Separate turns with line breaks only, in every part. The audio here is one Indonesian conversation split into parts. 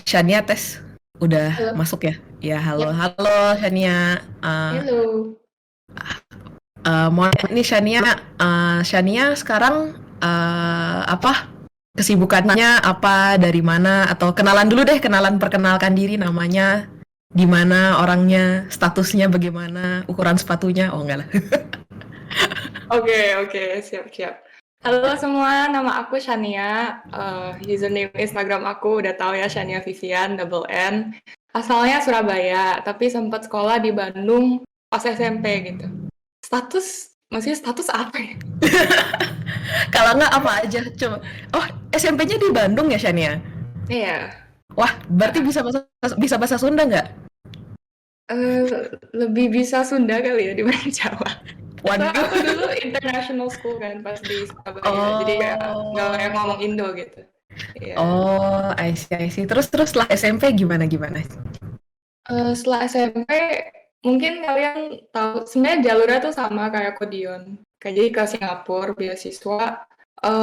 Shania tes udah
Halo.
masuk ya? Ya halo
Yap.
halo Shania.
Halo.
Mau nih Shania, Shania sekarang apa kesibukannya apa dari mana atau kenalan dulu deh perkenalkan diri namanya di mana orangnya statusnya bagaimana ukuran sepatunya oh enggak lah.
Oke, oke, siap-siap. Halo semua, nama aku Shania. Username Instagram aku udah tahu ya, Shania Vivian, double N. Asalnya Surabaya, tapi sempat sekolah di Bandung pas SMP gitu. Maksudnya status apa ya?
Kalau enggak apa aja coba. Oh SMP-nya di Bandung ya Shania?
Iya.
Wah berarti
Nah,
bisa bahasa Sunda nggak?
lebih bisa Sunda kali ya dibanding Jawa. Soalnya
Waduh.
aku dulu international school kan pas di Surabaya, jadi kayak nggak kayak
Oh.
ngomong Indo gitu. Iya.
Oh, I see. Terus setelah SMP gimana?
Setelah SMP, mungkin kalian tahu sebenarnya jalurnya tuh sama kayak Kodion. Kayak jadi ke Singapura beasiswa,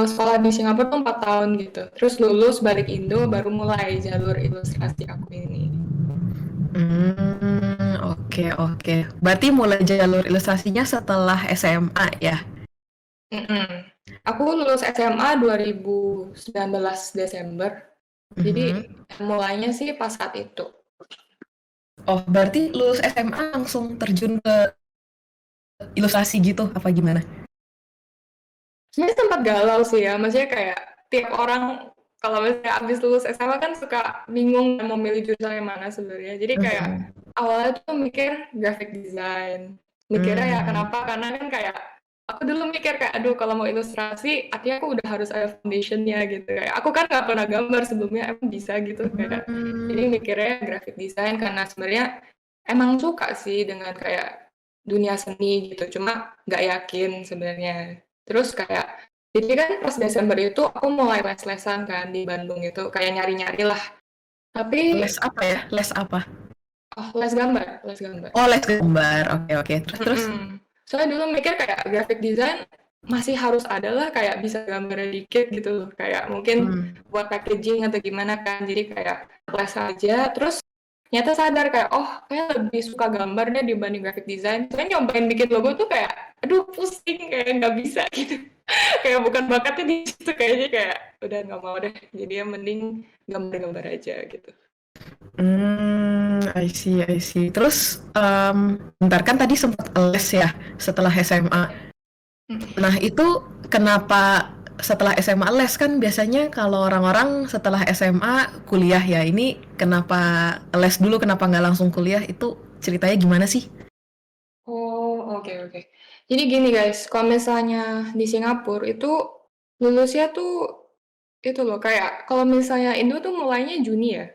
sekolah di Singapura tuh 4 tahun gitu. Terus lulus balik Indo baru mulai jalur ilustrasi aku ini.
Oke. Berarti mulai jalur ilustrasinya setelah SMA ya?
Mhm. Aku lulus SMA 2019 Desember, jadi
Mhm.
mulainya sih pas saat itu.
Oh, berarti lulus SMA langsung terjun ke ilustrasi gitu apa gimana?
Sebenarnya sempat galau sih ya, maksudnya kayak tiap orang kalau misalnya abis lulus SMA kan suka bingung mau milih jurusan yang mana sebenarnya. Jadi kayak
Mhm.
awalnya tuh mikir graphic design. Mikirnya ya
Mmm.
kenapa? Karena kan kayak aku dulu mikir kayak aduh kalau mau ilustrasi artinya aku udah harus ada foundationnya gitu. Kayak aku kan nggak pernah gambar sebelumnya emang bisa gitu kayak. Jadi
Mmm.
mikirnya graphic design karena sebenarnya emang suka sih dengan kayak dunia seni gitu. Cuma nggak yakin sebenarnya. Terus kayak jadi kan pas Desember itu aku mulai les-lesan kan di Bandung itu kayak nyari-nyari lah. Tapi
Les apa ya? Les apa?
les gambar, les gambar.
Oh, les gambar. Oke. Terus?
Mm-mm. Soalnya dulu mikir kayak graphic design masih harus ada lah kayak bisa gambarnya dikit gitu loh. Kayak mungkin
Mmm.
buat packaging atau gimana kan. Jadi kayak les aja. Terus nyata sadar kayak oh kayak lebih suka gambarnya dibanding graphic design. Saya nyobain bikin logo tuh kayak aduh pusing kayak nggak bisa gitu. Kayak bukan bakatnya di situ kayaknya kayak udah nggak mau deh. Jadi ya mending gambar-gambar aja gitu.
I see. Terus, bentar kan tadi sempat les ya setelah SMA.
Mm.
Nah itu kenapa setelah SMA les kan biasanya kalau orang-orang setelah SMA kuliah ya ini kenapa les dulu kenapa nggak langsung kuliah itu ceritanya gimana sih?
Oh, oke, oke. Jadi gini guys, kalau misalnya di Singapura itu lulusnya tuh itu loh kayak kalau misalnya Indo tuh mulainya Juni ya,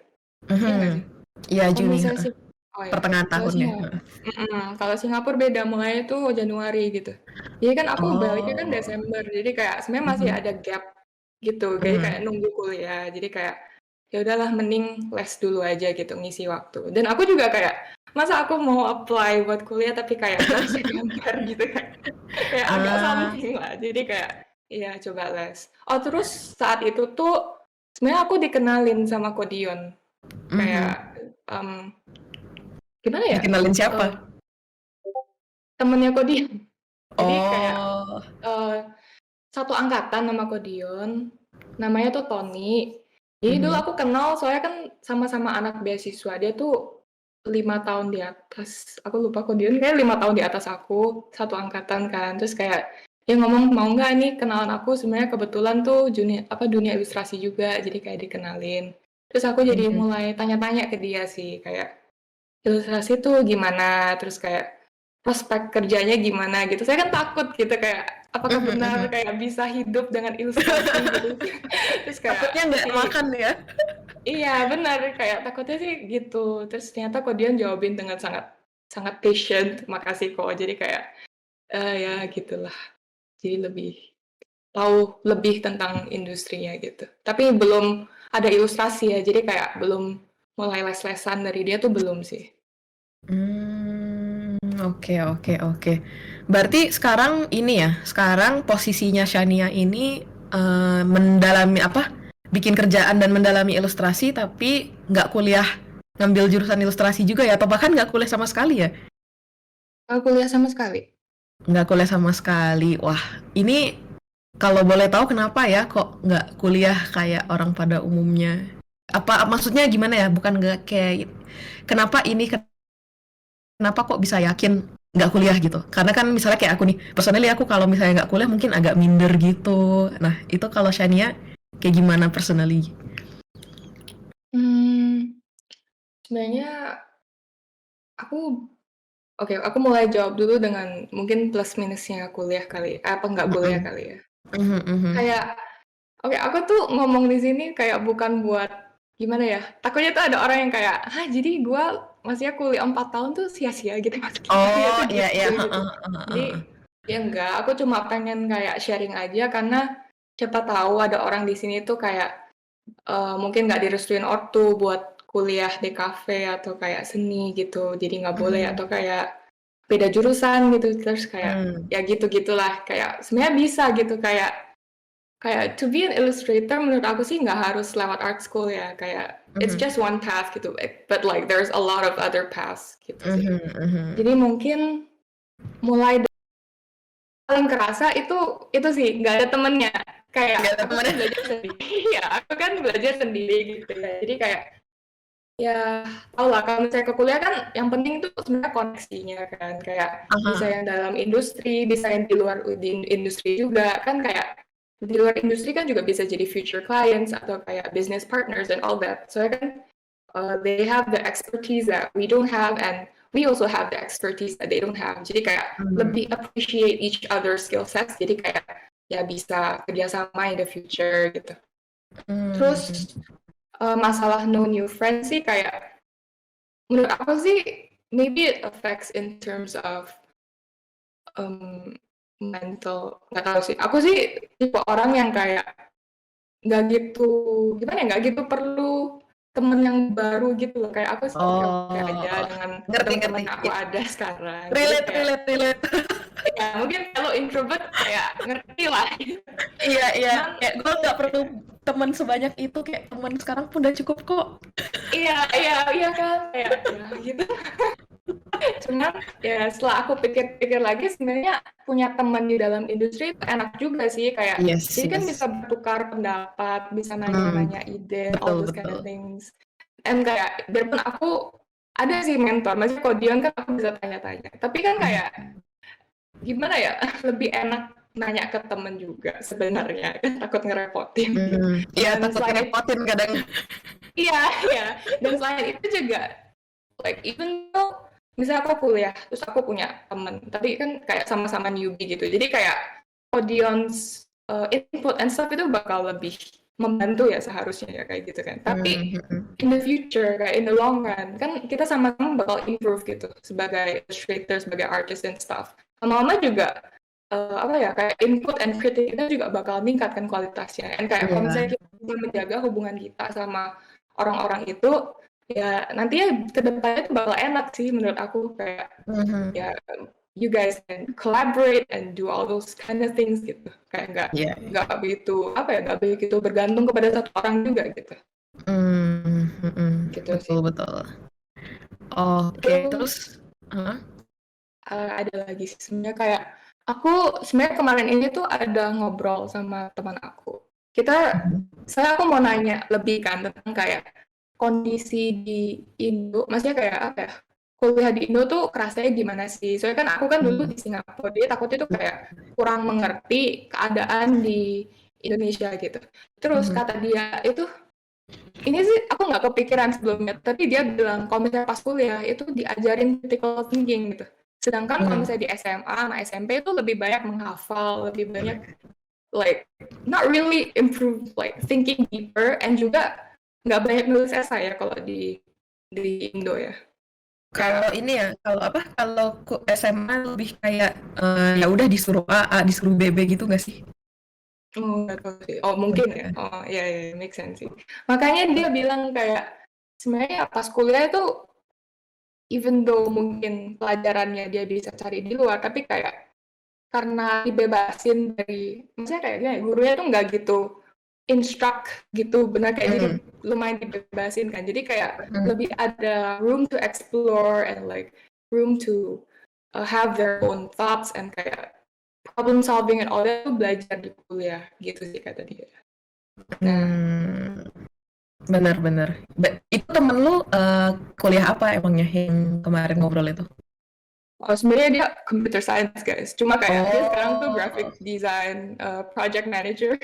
iya nggak sih?
Mhm. Iya
Kalau
Juni,
misalnya
heeh,
sih, oh ya,
pertengahan
kalau
tahun ya,
Singapura,
heeh.
kalau Singapura beda mulainya tuh Januari gitu. Jadi kan aku baliknya kan
Oh,
Desember, jadi kayak sebenarnya masih
mhm,
ada gap gitu. Jadi kayak
mhm.
nunggu kuliah. Jadi kayak ya udahlah mending les dulu aja gitu ngisi waktu. Dan aku juga kayak masa aku mau apply buat kuliah tapi kayak nggak bisa gambar gitu kan. Kayak agak
Ah,
something lah. Jadi kayak iya coba les. Oh terus saat itu tuh sebenarnya aku dikenalin sama Kodion.
mhm.
Kayak em, gimana ya?
Dikenalin
Eh,
siapa?
temennya Kodion. Jadi kayak
Oh,
eh, satu angkatan nama Kodion. Namanya tuh Tony. Jadi dulu
mhm.
aku kenal soalnya kan sama-sama anak beasiswa. Dia tuh 5 tahun di atas. Aku lupa Kodion kayak 5 tahun di atas aku. Satu angkatan kan. Terus kayak dia ngomong mau nggak nih kenalan aku sebenarnya kebetulan tuh dunia ilustrasi juga jadi kayak dikenalin terus aku jadi
Mhm.
mulai tanya-tanya ke dia sih kayak ilustrasi tuh gimana, terus kayak prospek kerjanya gimana gitu. Saya kan takut gitu kayak apakah
Mhm
benar
mhm.
kayak bisa hidup dengan ilustrasi gitu. Terus kayak
Takutnya nggak
si
makan ya?
iya benar kayak takutnya sih gitu. Terus ternyata kok dia jawabin dengan sangat sangat patient, makasih kok. Jadi kayak ya gitulah. Jadi lebih tahu lebih tentang industrinya gitu. Tapi belum ada ilustrasi ya. Jadi kayak belum mulai les-lesan dari dia tuh belum sih.
Oke. Berarti sekarang ini ya, sekarang posisinya Shania ini, mendalami apa, bikin kerjaan dan mendalami ilustrasi, tapi nggak kuliah ngambil jurusan ilustrasi juga ya, atau bahkan nggak kuliah sama sekali ya?
Aku kuliah sama sekali.
Nggak kuliah sama sekali. Wah, ini kalau boleh tahu kenapa ya kok nggak kuliah kayak orang pada umumnya? Apa maksudnya gimana ya? Bukan nggak kayak kenapa ini kenapa kok bisa yakin nggak kuliah gitu? Karena kan misalnya kayak aku nih, personally aku kalau misalnya nggak kuliah mungkin agak minder gitu. Nah, itu kalau Shania kayak gimana personally?
Hmm, sebenarnya aku aku mulai jawab dulu dengan mungkin plus minusnya kuliah kali, apa nggak kuliah
Mhm.
kali ya.
Mhm, mhm.
Kayak, aku tuh ngomong di sini kayak bukan buat gimana ya, takutnya tuh ada orang yang kayak, "Hah, jadi gua maksudnya kuliah 4 tahun tuh sia-sia gitu?" Takutnya
Oh,
tuh
iya iya,
gitu
heeh
gitu.
heeh
Jadi,
heeh.
ya enggak, aku cuma pengen kayak sharing aja karena siapa tahu ada orang di sini tuh kayak, mungkin nggak direstuin ortu buat kuliah di kafe atau kayak seni gitu, jadi nggak boleh
Mmm,
atau kayak beda jurusan gitu, terus kayak
mmm,
ya gitu-gitulah, kayak sebenarnya bisa gitu, kayak kayak to be an illustrator menurut aku sih nggak harus lewat art school ya, kayak it's
mhm,
just one path gitu, but like there's a lot of other paths gitu sih.
mhm, mhm.
Jadi mungkin mulai paling kerasa itu sih nggak ada temennya, kayak
Nggak ada
aku kan
temennya.
belajar sendiri ya, aku kan belajar sendiri gitu ya, jadi kayak ya, tahulah kalau misalnya ke kuliah kan yang penting itu sebenarnya koneksinya kan, kayak bisa
Aha.
yang dalam industri, bisa yang di luar di industri juga, kan kayak di luar industri kan juga bisa jadi future clients atau kayak business partners and all that. Soalnya kan they have the expertise that we don't have and we also have the expertise that they don't have. Jadi kayak
Mmm,
lebih appreciate each other skill sets, jadi kayak ya bisa kerjasama in the future gitu.
mmm,
Terus masalah no new friends sih kayak menurut aku sih, maybe it affects in terms of, mmm, mental, nggak tahu sih. Aku sih tipe orang yang kayak nggak gitu, gimana ya, nggak gitu perlu temen yang baru gitu loh, kayak aku sih oke-oke aja
oh,
dengan
ngerti
teman-teman
ngerti.
yang aku ada sekarang. Jadi
Relate
kayak,
relate relate.
ya mungkin kalau introvert kayak ngerti lah.
Iya iya,
Cuman
kayak gue nggak perlu teman sebanyak itu, kayak teman sekarang pun udah cukup kok.
iya iya iya kan, kayak ya gitu. Cuman ya setelah aku pikir-pikir lagi sebenarnya punya teman di dalam industri itu enak juga sih, kayak
Yes
jadi kan
yes.
bisa bertukar pendapat, bisa
Mmm,
nanya-nanya ide, all
betul
those kind
betul.
of things. And kayak biarpun aku ada sih mentor, maksudnya kalau Dion kan aku bisa tanya-tanya. Tapi kan
Mhm,
kayak gimana ya, lebih enak nanya ke temen juga sebenarnya, kan takut ngerepotin gitu.
iya
Dan
takut
selain itu
ngerepotin kadang.
iya iya, dan selain itu juga like even though misalnya aku kuliah, terus aku punya temen, tapi kan kayak sama-sama newbie gitu. Jadi kayak audience input and stuff itu bakal lebih membantu ya seharusnya ya kayak gitu kan.
Mmm,
Tapi
mhm.
in the future, kayak in the long run, kan kita sama-sama bakal improve gitu sebagai illustrator, sebagai artist and stuff. Lama-lama juga apa ya, kayak input and critic kita juga bakal meningkatkan kualitasnya. And kayak kalau
Iya,
misalnya kita bisa menjaga hubungan kita sama orang-orang itu, ya nantinya ke depannya itu bakal enak sih menurut aku, kayak
mhm,
ya you guys can collaborate and do all those kind of things gitu. Kayak
iya.
nggak begitu apa ya, nggak begitu bergantung kepada satu orang juga gitu.
Mmm, mhm,
Gitu
betul
sih.
betul. Oke,
Terus
terus heeh?
ada lagi sih sebenarnya kayak aku sebenarnya kemarin ini tuh ada ngobrol sama teman aku.
Mhm,
Aku mau nanya lebih kan tentang kayak kondisi di Indo, maksudnya kayak apa ya, kuliah di Indo tuh kerasanya gimana sih? Soalnya kan aku kan dulu
mmm,
di Singapura, dia takutnya tuh kayak
iya,
kurang mengerti keadaan di Indonesia gitu. Terus
mhm,
kata dia itu, ini sih aku nggak kepikiran sebelumnya, tapi dia bilang kalau misalnya pas kuliah itu diajarin critical thinking gitu. Sedangkan kalau
mmm,
misalnya di SMA, anak SMP itu lebih banyak menghafal, lebih banyak like not really improve like thinking deeper, and juga nggak banyak nulis esai ya kalau di Indo ya.
kalau
Kayak
ini ya, kalau apa, kalau SMA lebih kayak, ya udah disuruh A, A disuruh B, B gitu nggak sih?
nggak tahu sih. Oh mungkin ya. Oh iya iya make sense sih. Makanya dia bilang kayak sebenarnya pas kuliah itu even though mungkin pelajarannya dia bisa cari di luar, tapi kayak karena dibebasin dari, maksudnya kayak gini, gurunya tuh nggak gitu instruct gitu, benar kayak jadi
Hmm.
lumayan dibebasin kan. Jadi kayak
Hmm.
lebih ada room to explore and like room to have their own thoughts and kayak problem solving and all that tuh belajar di kuliah gitu sih kata dia. Nah,
Hmm. Benar-benar. Itu temen lu kuliah apa emangnya yang kemarin ngobrol itu?
sebenarnya dia computer science guys. Cuma kayak dia sekarang tuh
Oh.
graphic design project manager.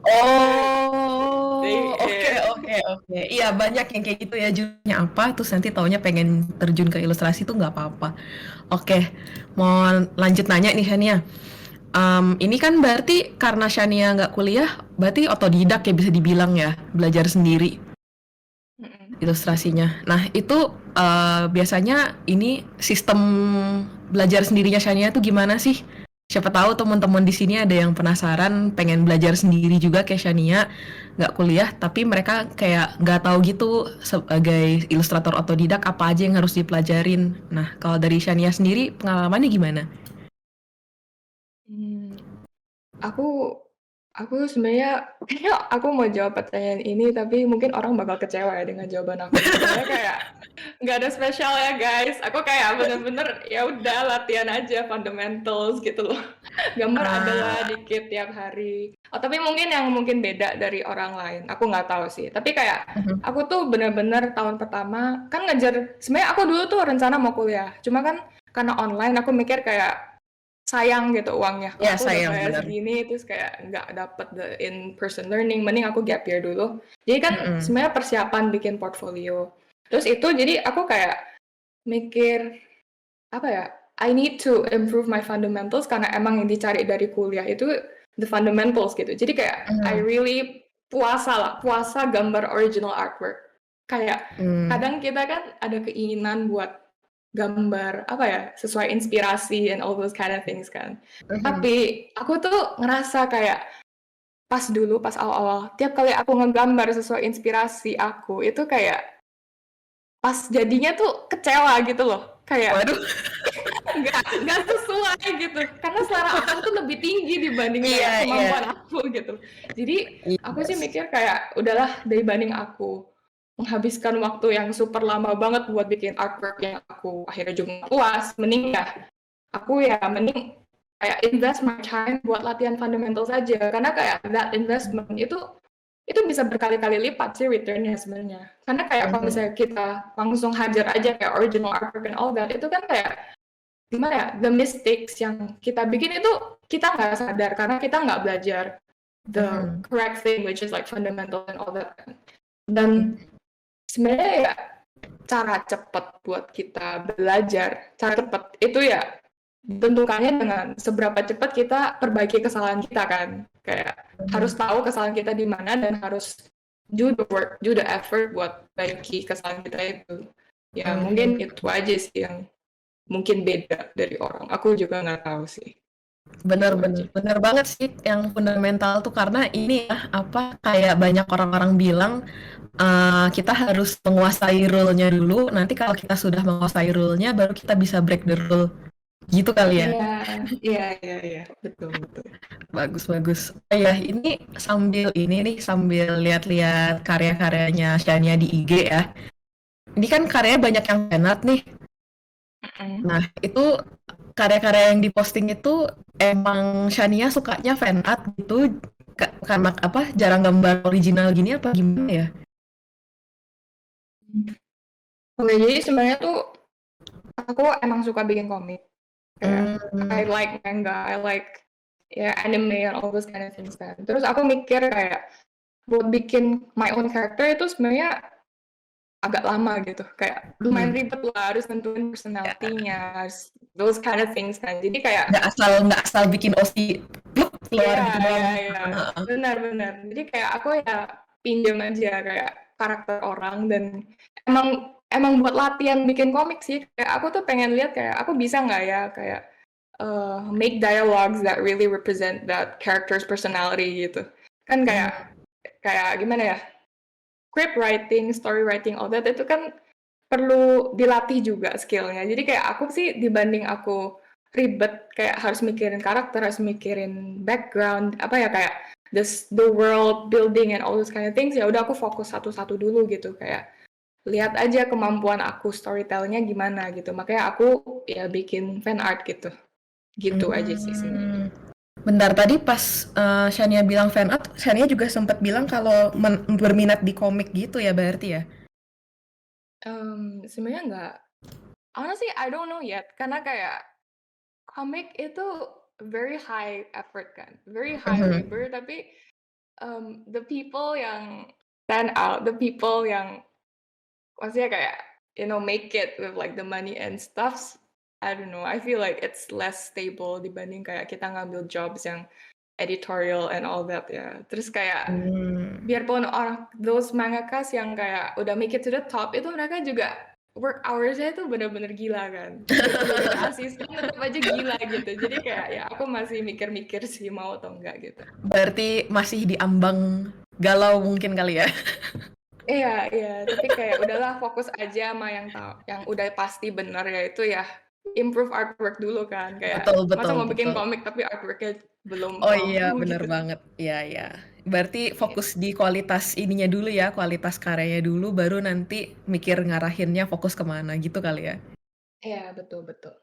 Oh, oke
Jadi,
oke oke. Iya banyak yang kayak gitu ya judulnya apa, terus nanti taunya pengen terjun ke ilustrasi tuh nggak apa-apa. Oke, mau lanjut nanya nih Shania. Ini kan berarti karena Shania nggak kuliah, berarti otodidak ya bisa dibilang ya, belajar sendiri ilustrasinya. Nah itu biasanya ini sistem belajar sendirinya Shania tuh gimana sih? Siapa tahu teman-teman di sini ada yang penasaran, pengen belajar sendiri juga kayak Shania, nggak kuliah, tapi mereka kayak nggak tahu gitu sebagai ilustrator otodidak apa aja yang harus dipelajarin. Nah, kalau dari Shania sendiri pengalamannya gimana?
hmm, aku aku sebenarnya kayaknya aku mau jawab pertanyaan ini tapi mungkin orang bakal kecewa ya dengan jawaban aku. Sebenarnya kayak nggak ada spesial ya guys. Aku kayak bener-bener ya udah latihan aja fundamentals gitu loh. Gambar adalah
Ah,
dikit tiap hari. Oh tapi mungkin yang mungkin beda dari orang lain. Aku nggak tahu sih. Tapi kayak
mhm.
aku tuh bener-bener tahun pertama kan ngejar. Sebenarnya aku dulu tuh rencana mau kuliah. Cuma kan karena online aku mikir kayak sayang gitu uangnya.
Ya
Aku udah
sayang
bayar
bener.
segini terus kayak nggak dapet the in person learning. Mending aku gap year dulu. Jadi kan
Mhm.
sebenarnya persiapan bikin portfolio. Terus itu jadi aku kayak mikir apa ya, I need to improve my fundamentals karena emang yang dicari dari kuliah itu the fundamentals gitu. Jadi kayak I
Mhm.
really puasa gambar original artwork. Kayak
Mmm.
kadang kita kan ada keinginan buat gambar apa ya, sesuai inspirasi and all those kind of things kan.
Mhm.
Tapi aku tuh ngerasa kayak pas dulu, pas awal-awal, tiap kali aku ngegambar sesuai inspirasi aku, itu kayak pas jadinya tuh kecewa gitu loh. Kayak
Waduh.
nggak sesuai gitu karena selera aku tuh lebih tinggi dibanding
Iya
kayak
iya.
kemampuan aku gitu jadi aku
Iya
sih
sih.
mikir kayak udahlah dibanding aku menghabiskan waktu yang super lama banget buat bikin artwork yang aku akhirnya juga nggak puas mending ya aku ya mending kayak invest my time buat latihan fundamental saja karena kayak that investment itu bisa berkali-kali lipat sih returnnya sebenarnya karena kayak kalau
Mhm.
misalnya kita langsung hajar aja kayak original artwork and all that itu kan kayak gimana ya, the mistakes yang kita bikin itu kita nggak sadar karena kita nggak belajar the
Mhm.
correct thing which is like fundamental and all that kan.
Mhm.
Dan sebenarnya ya cara cepat buat kita belajar, cara cepat itu ya ditentukannya dengan seberapa cepat kita perbaiki kesalahan kita kan. Kayak harus
Mhm.
tahu kesalahan kita di mana dan harus do the work, do the effort buat perbaiki kesalahan kita itu. Ya mungkin
Mhm.
itu aja sih yang mungkin beda dari orang. Aku juga nggak tahu sih.
Bener
Itu
bener
aja.
bener banget sih yang fundamental tuh karena ini ya, apa, kayak banyak orang-orang bilang, kita harus menguasai rule-nya dulu, nanti kalau kita sudah menguasai rule-nya baru kita bisa break the rule, gitu kali ya?
Iya, iya, iya, iya, betul, betul.
Bagus bagus. Oh ya, ini ini nih, sambil lihat-lihat karya-karyanya Shania di IG ya. Ini kan karyanya banyak yang fanart nih.
Mm-mm.
Nah, itu karya-karya yang diposting itu emang Shania sukanya fan art gitu karena apa jarang gambar original gini apa gimana ya?
Oke, jadi sebenarnya tuh aku emang suka bikin komik. Kayak I
Hmm.
like manga, I like ya anime and all those kind of things kan. Terus aku mikir kayak buat bikin my own character itu sebenarnya agak lama gitu. Kayak lumayan
Mhm.
ribet lah, harus nentuin
Ya,
personality-nya, harus those kind of things kan. Jadi kayak
nggak asal bikin OC pluk, keluar
iya,
gitu
iya,
doang.
iya,
Heeh.
benar-benar. Jadi kayak aku ya pinjam aja kayak karakter orang dan emang emang buat latihan bikin komik sih. Kayak aku tuh pengen lihat kayak aku bisa nggak ya kayak make dialogues that really represent that character's personality gitu. Kan kayak
Hmm.
kayak gimana ya? Script writing, story writing, all that itu kan perlu dilatih juga skillnya. Jadi kayak aku sih dibanding aku ribet kayak harus mikirin karakter, harus mikirin background, apa ya kayak the world building and all those kind of things, ya udah aku fokus satu-satu dulu gitu, kayak lihat aja kemampuan aku storytellingnya gimana gitu. Makanya aku ya bikin fan art gitu. Gitu aja sih sebenarnya.
Bentar, tadi pas Shania bilang fan art, Shania juga sempat bilang kalau berminat di komik gitu ya berarti ya?
Sebenarnya nggak, honestly I don't know yet, karena kayak komik itu very high effort kan, very high labor, tapi the people yang stand out, the people yang maksudnya kayak make it with like the money and stuffs, I don't know, I feel like it's less stable dibanding kayak kita ngambil jobs yang editorial and all that ya. Terus kayak biarpun orang those mangakas yang kayak udah make it to the top, itu mereka juga work hours-nya itu bener-bener gila kan. Jadi asisten tetap aja gila gitu. Jadi kayak ya aku masih mikir-mikir sih mau atau enggak gitu.
Berarti masih diambang galau mungkin kali ya?
Iya, iya, tapi kayak udahlah fokus aja sama yang udah pasti benar, yaitu ya improve artwork dulu kan, kayak
Betul,
masa
betul,
mau bikin
betul.
komik tapi artwork-nya belum
Oh iya,
mampu
bener
gitu.
banget. Iya, iya. Berarti
Iya,
fokus di kualitas ininya dulu ya, kualitas karyanya dulu, baru nanti mikir ngarahinnya fokus kemana gitu kali ya?
iya, betul, betul.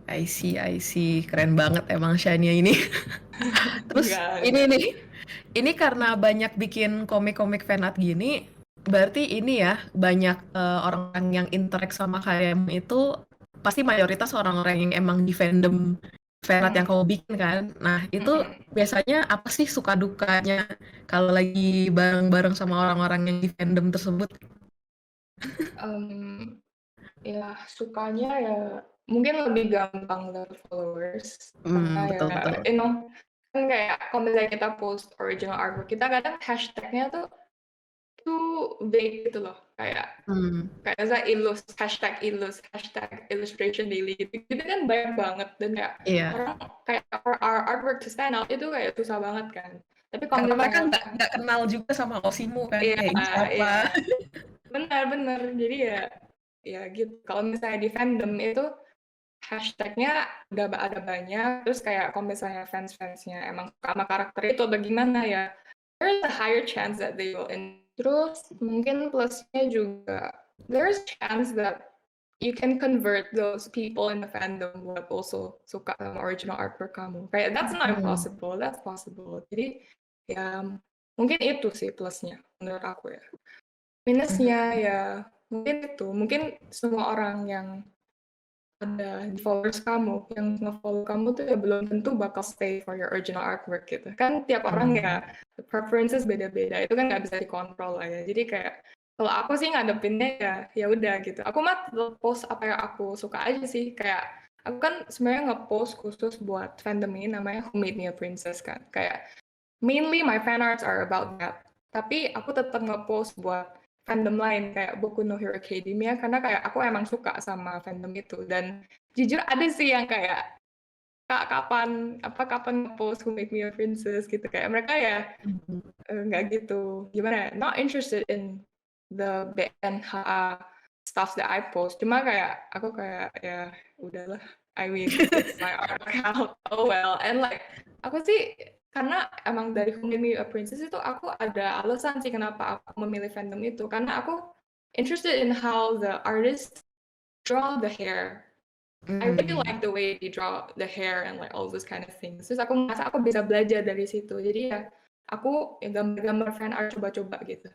I see. Keren banget emang Shania ini. Terus
Enggak.
ini karena banyak bikin komik-komik fanart gini, berarti ini ya banyak orang yang interact sama karyamu itu pasti mayoritas orang-orang yang emang di fandom fanart yang
Mhm,
kamu bikin kan. Nah, itu
mhm.
biasanya apa sih suka dukanya kalau lagi bareng-bareng sama orang-orang yang di fandom tersebut?
Mmm, ya sukanya ya mungkin lebih gampang dapet followers, karena ya
Betul, betul.
kan kayak kalau misalnya kita post original artwork kita kadang hashtag-nya tuh vague gitu loh, kayak
Hmm,
kayak misalnya hashtag illustration daily gitu, itu kan banyak banget dan kayak
iya.
orang kayak for our artwork to stand out itu kayak susah banget kan. Tapi kalau
Karena mereka
misalnya
nggak kenal juga sama Osimu kan,
iya,
kayak ini siapa?
iya. Benar-benar. Jadi ya gitu. Kalau misalnya di fandom itu hashtag-nya udah ada banyak, terus kayak kalau misalnya fans-fansnya emang suka sama karakter itu bagaimana ya, there's a higher chance that they will terus mungkin plusnya juga there's chance that you can convert those people in the fandom buat also suka sama original artwork kamu. Kayak that's not
Hmm.
impossible, that's possible. Jadi ya mungkin itu sih plusnya menurut aku ya. Minusnya ya mungkin itu, mungkin semua orang yang ada di followers kamu, yang nge-follow kamu tuh ya belum tentu bakal stay for your original artwork gitu. Kan tiap orang ya preferences beda-beda, itu kan nggak bisa dikontrol lah ya. Jadi kayak kalau aku sih ngadepinnya ya udah gitu. Aku mah post apa yang aku suka aja sih. Kayak aku kan sebenarnya nge-post khusus buat fandom ini namanya Who Made Me a Princess kan. Kayak mainly my fan arts are about that. Tapi aku tetap nge-post buat fandom lain kayak Boku no Hero Academia karena kayak aku emang suka sama fandom itu dan jujur ada sih yang kayak kak kapan nge-post Who Make Me a Princess gitu kayak mereka ya nggak gitu gimana ya, not interested in the BNHA stuff that I post cuma kayak aku kayak ya udahlah I mean it's my art account oh well and like aku sih karena emang dari Who Made Me a Princess itu aku ada alasan sih kenapa aku memilih fandom itu karena aku interested in how the artist draw the hair. I really like the way they draw the hair and like all those kind of things. Terus aku merasa aku bisa belajar dari situ. Jadi ya aku ya gambar-gambar fan art coba-coba gitu.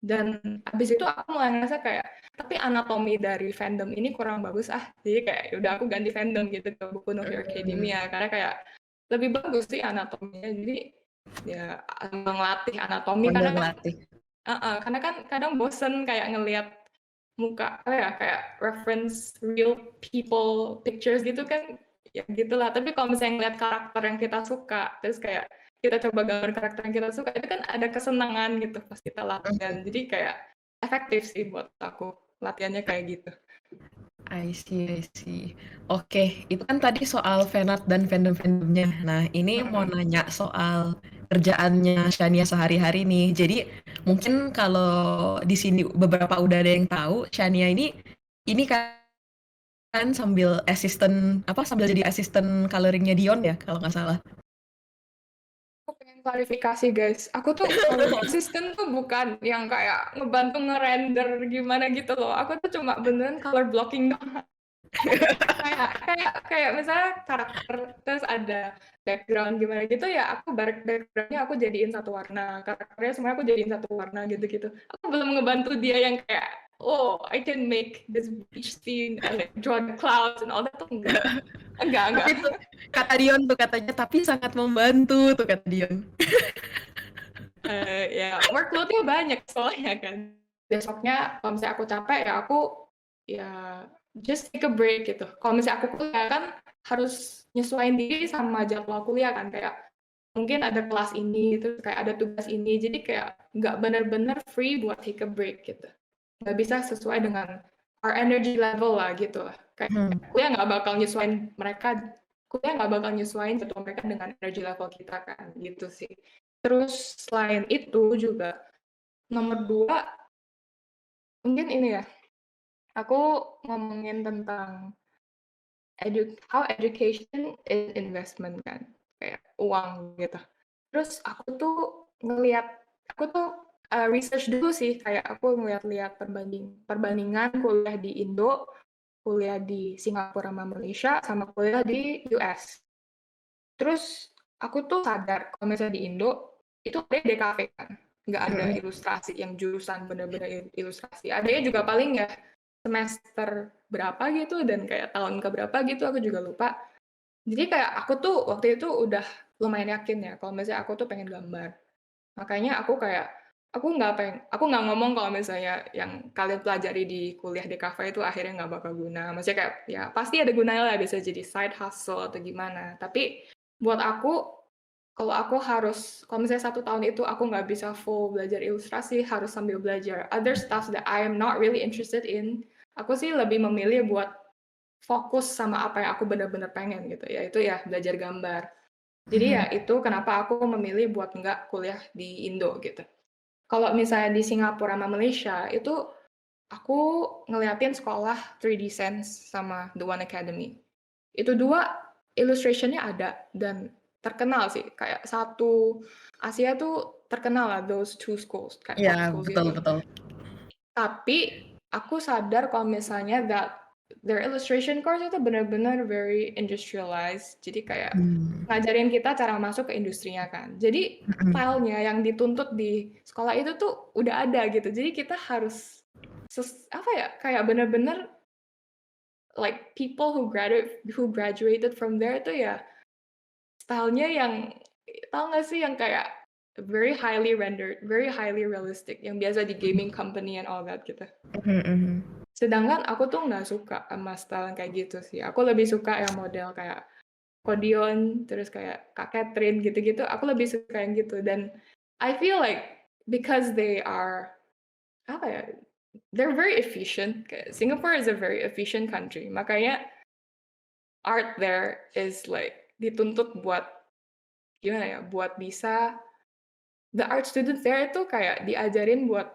Dan abis itu aku mulai ngerasa kayak tapi anatomi dari fandom ini kurang bagus jadi kayak ya udah aku ganti fandom gitu ke Boku no Hero Academia karena kayak lebih bagus sih anatominya jadi ya ngelatih anatomi
Sambil
karena kan
ngelatih.
karena kan kadang bosen kayak ngelihat muka apa ya kayak reference real people pictures gitu kan ya gitulah tapi kalau misalnya ngeliat karakter yang kita suka terus kayak kita coba gambar karakter yang kita suka itu kan ada kesenangan gitu pas kita latihan jadi kayak efektif sih buat aku latihannya kayak gitu.
I see. Oke, itu kan tadi soal fanart dan fandom-fandomnya. Nah, ini mau
Mm-mm.
nanya soal kerjaannya Shania sehari-hari nih. Jadi, mungkin kalau di sini beberapa udah ada yang tahu, Shania ini kan sambil jadi asisten coloringnya Dion ya, kalau nggak salah.
Aku pengen klarifikasi guys, aku tuh kalau di asisten tuh bukan yang kayak ngebantu ngerender gimana gitu loh. Aku tuh cuma beneran color blocking doang. Kayak misalnya karakter terus ada background gimana gitu ya, aku backgroundnya aku jadiin satu warna, karakternya semuanya aku jadiin satu warna gitu-gitu. Aku belum ngebantu dia yang kayak, oh I can make this beach scene and like draw the clouds and all that tuh enggak.
Tapi tuh kata Dion tuh katanya, tapi sangat membantu tuh kata Dion.
Ya workload-nya banyak soalnya kan. Besoknya kalau misalnya aku capek ya aku ya just take a break gitu. Kalau misalnya aku kuliah kan harus nyesuaiin diri sama jadwal kuliah kan, kayak mungkin ada kelas ini, terus kayak ada tugas ini, jadi kayak nggak benar-benar free buat take a break gitu. Nggak bisa sesuai dengan our energy level lah gitu lah. Kayak kuliah nggak bakal nyesuaiin jadwal mereka dengan energy level kita kan, gitu sih. Terus selain itu juga nomor 2 mungkin ini ya, aku ngomongin tentang how education is investment kan, kayak uang gitu. Terus aku tuh research dulu sih, kayak aku ngeliat-liat perbandingan kuliah di Indo, kuliah di Singapura sama Malaysia, sama kuliah di US. Terus aku tuh sadar kalau misalnya di Indo itu ada DKV kan, nggak ada ilustrasi yang jurusan bener-bener ilustrasi. Adanya juga paling ya semester berapa gitu dan kayak tahun keberapa gitu, aku juga lupa. Jadi kayak aku tuh waktu itu udah lumayan yakin ya kalau misalnya aku tuh pengen gambar. Makanya aku nggak ngomong kalau misalnya yang kalian pelajari di kuliah DKV itu akhirnya nggak bakal guna. Maksudnya kayak ya pasti ada gunanya lah, bisa jadi side hustle atau gimana. Tapi buat aku, kalau misalnya 1 tahun itu aku nggak bisa full belajar ilustrasi, harus sambil belajar other stuff that I am not really interested in, aku sih lebih memilih buat fokus sama apa yang aku benar-benar pengen gitu, yaitu ya belajar gambar. Jadi ya itu kenapa aku memilih buat nggak kuliah di Indo gitu. Kalau misalnya di Singapura sama Malaysia, itu aku ngeliatin sekolah 3D Sense sama The One Academy. Itu dua illustration-nya ada dan terkenal sih. Kayak satu Asia tuh terkenal lah, those two schools, kayak top
Iya,
schools
betul
gitu.
betul.
Tapi aku sadar kalau misalnya their illustration course itu benar-benar very industrialized. Jadi kayak ngajarin kita cara masuk ke industrinya kan. Jadi filenya yang dituntut di sekolah itu tuh udah ada gitu. Jadi kita harus kayak benar-benar like people who graduated from there itu ya stylenya yang tau nggak sih yang kayak very highly rendered, very highly realistic, yang biasa di gaming company and all that gitu. Sedangkan aku tuh nggak suka sama style kayak gitu sih. Aku lebih suka yang model kayak Kodion, terus kayak Kak Catherine gitu-gitu. Aku lebih suka yang gitu. Dan I feel like because they are they're very efficient. Singapore is a very efficient country. Makanya art there is like dituntut buat gimana ya? Buat bisa the art students there itu kayak diajarin buat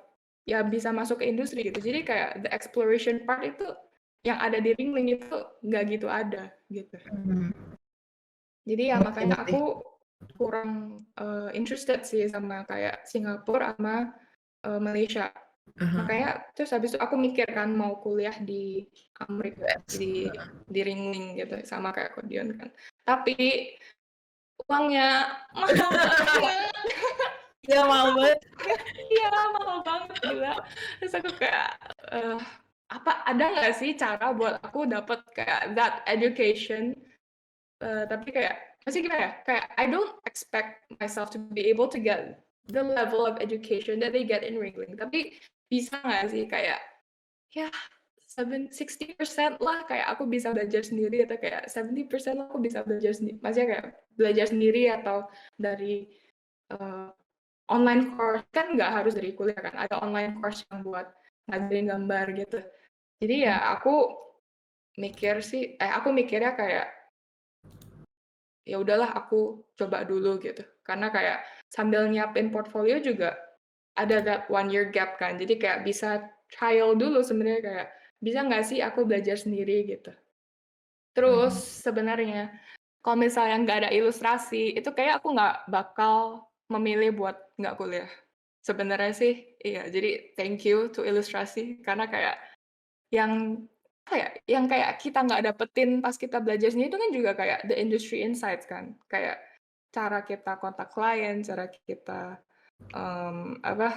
ya bisa masuk ke industri gitu. Jadi kayak the exploration part itu yang ada di Ringling itu nggak gitu ada gitu. Jadi ya makanya aku kurang interested sih sama kayak Singapura sama Malaysia. Makanya terus habis itu aku mikir kan mau kuliah di Amerika, di Ringling gitu sama kayak Kodion kan. Tapi uangnya mahal banget.
Iya, mahal banget.
Iya, mahal banget gila. Terus aku kayak ada nggak sih cara buat aku dapat kayak that education, tapi kayak masih gimana ya, kayak I don't expect myself to be able to get the level of education that they get in Ringling, tapi bisa nggak sih kayak ya 60% lah kayak aku bisa belajar sendiri, atau kayak 70% aku bisa belajar sendiri, maksudnya kayak belajar sendiri atau dari online course. Kan nggak harus dari kuliah kan, ada online course yang buat ngajarin gambar gitu. Jadi ya aku mikirnya kayak ya udahlah aku coba dulu gitu, karena kayak sambil nyiapin portfolio juga ada that 1 year gap kan, jadi kayak bisa trial dulu sebenarnya, kayak bisa nggak sih aku belajar sendiri gitu. Terus sebenarnya kalau misalnya nggak ada ilustrasi itu kayak aku nggak bakal memilih buat nggak kuliah. Sebenarnya sih iya, jadi thank you to Ilustrasi karena kayak yang apa ya, yang kayak kita nggak dapetin pas kita belajar sendiri itu kan juga kayak the industry insights kan. Kayak cara kita kontak klien, cara kita, apa,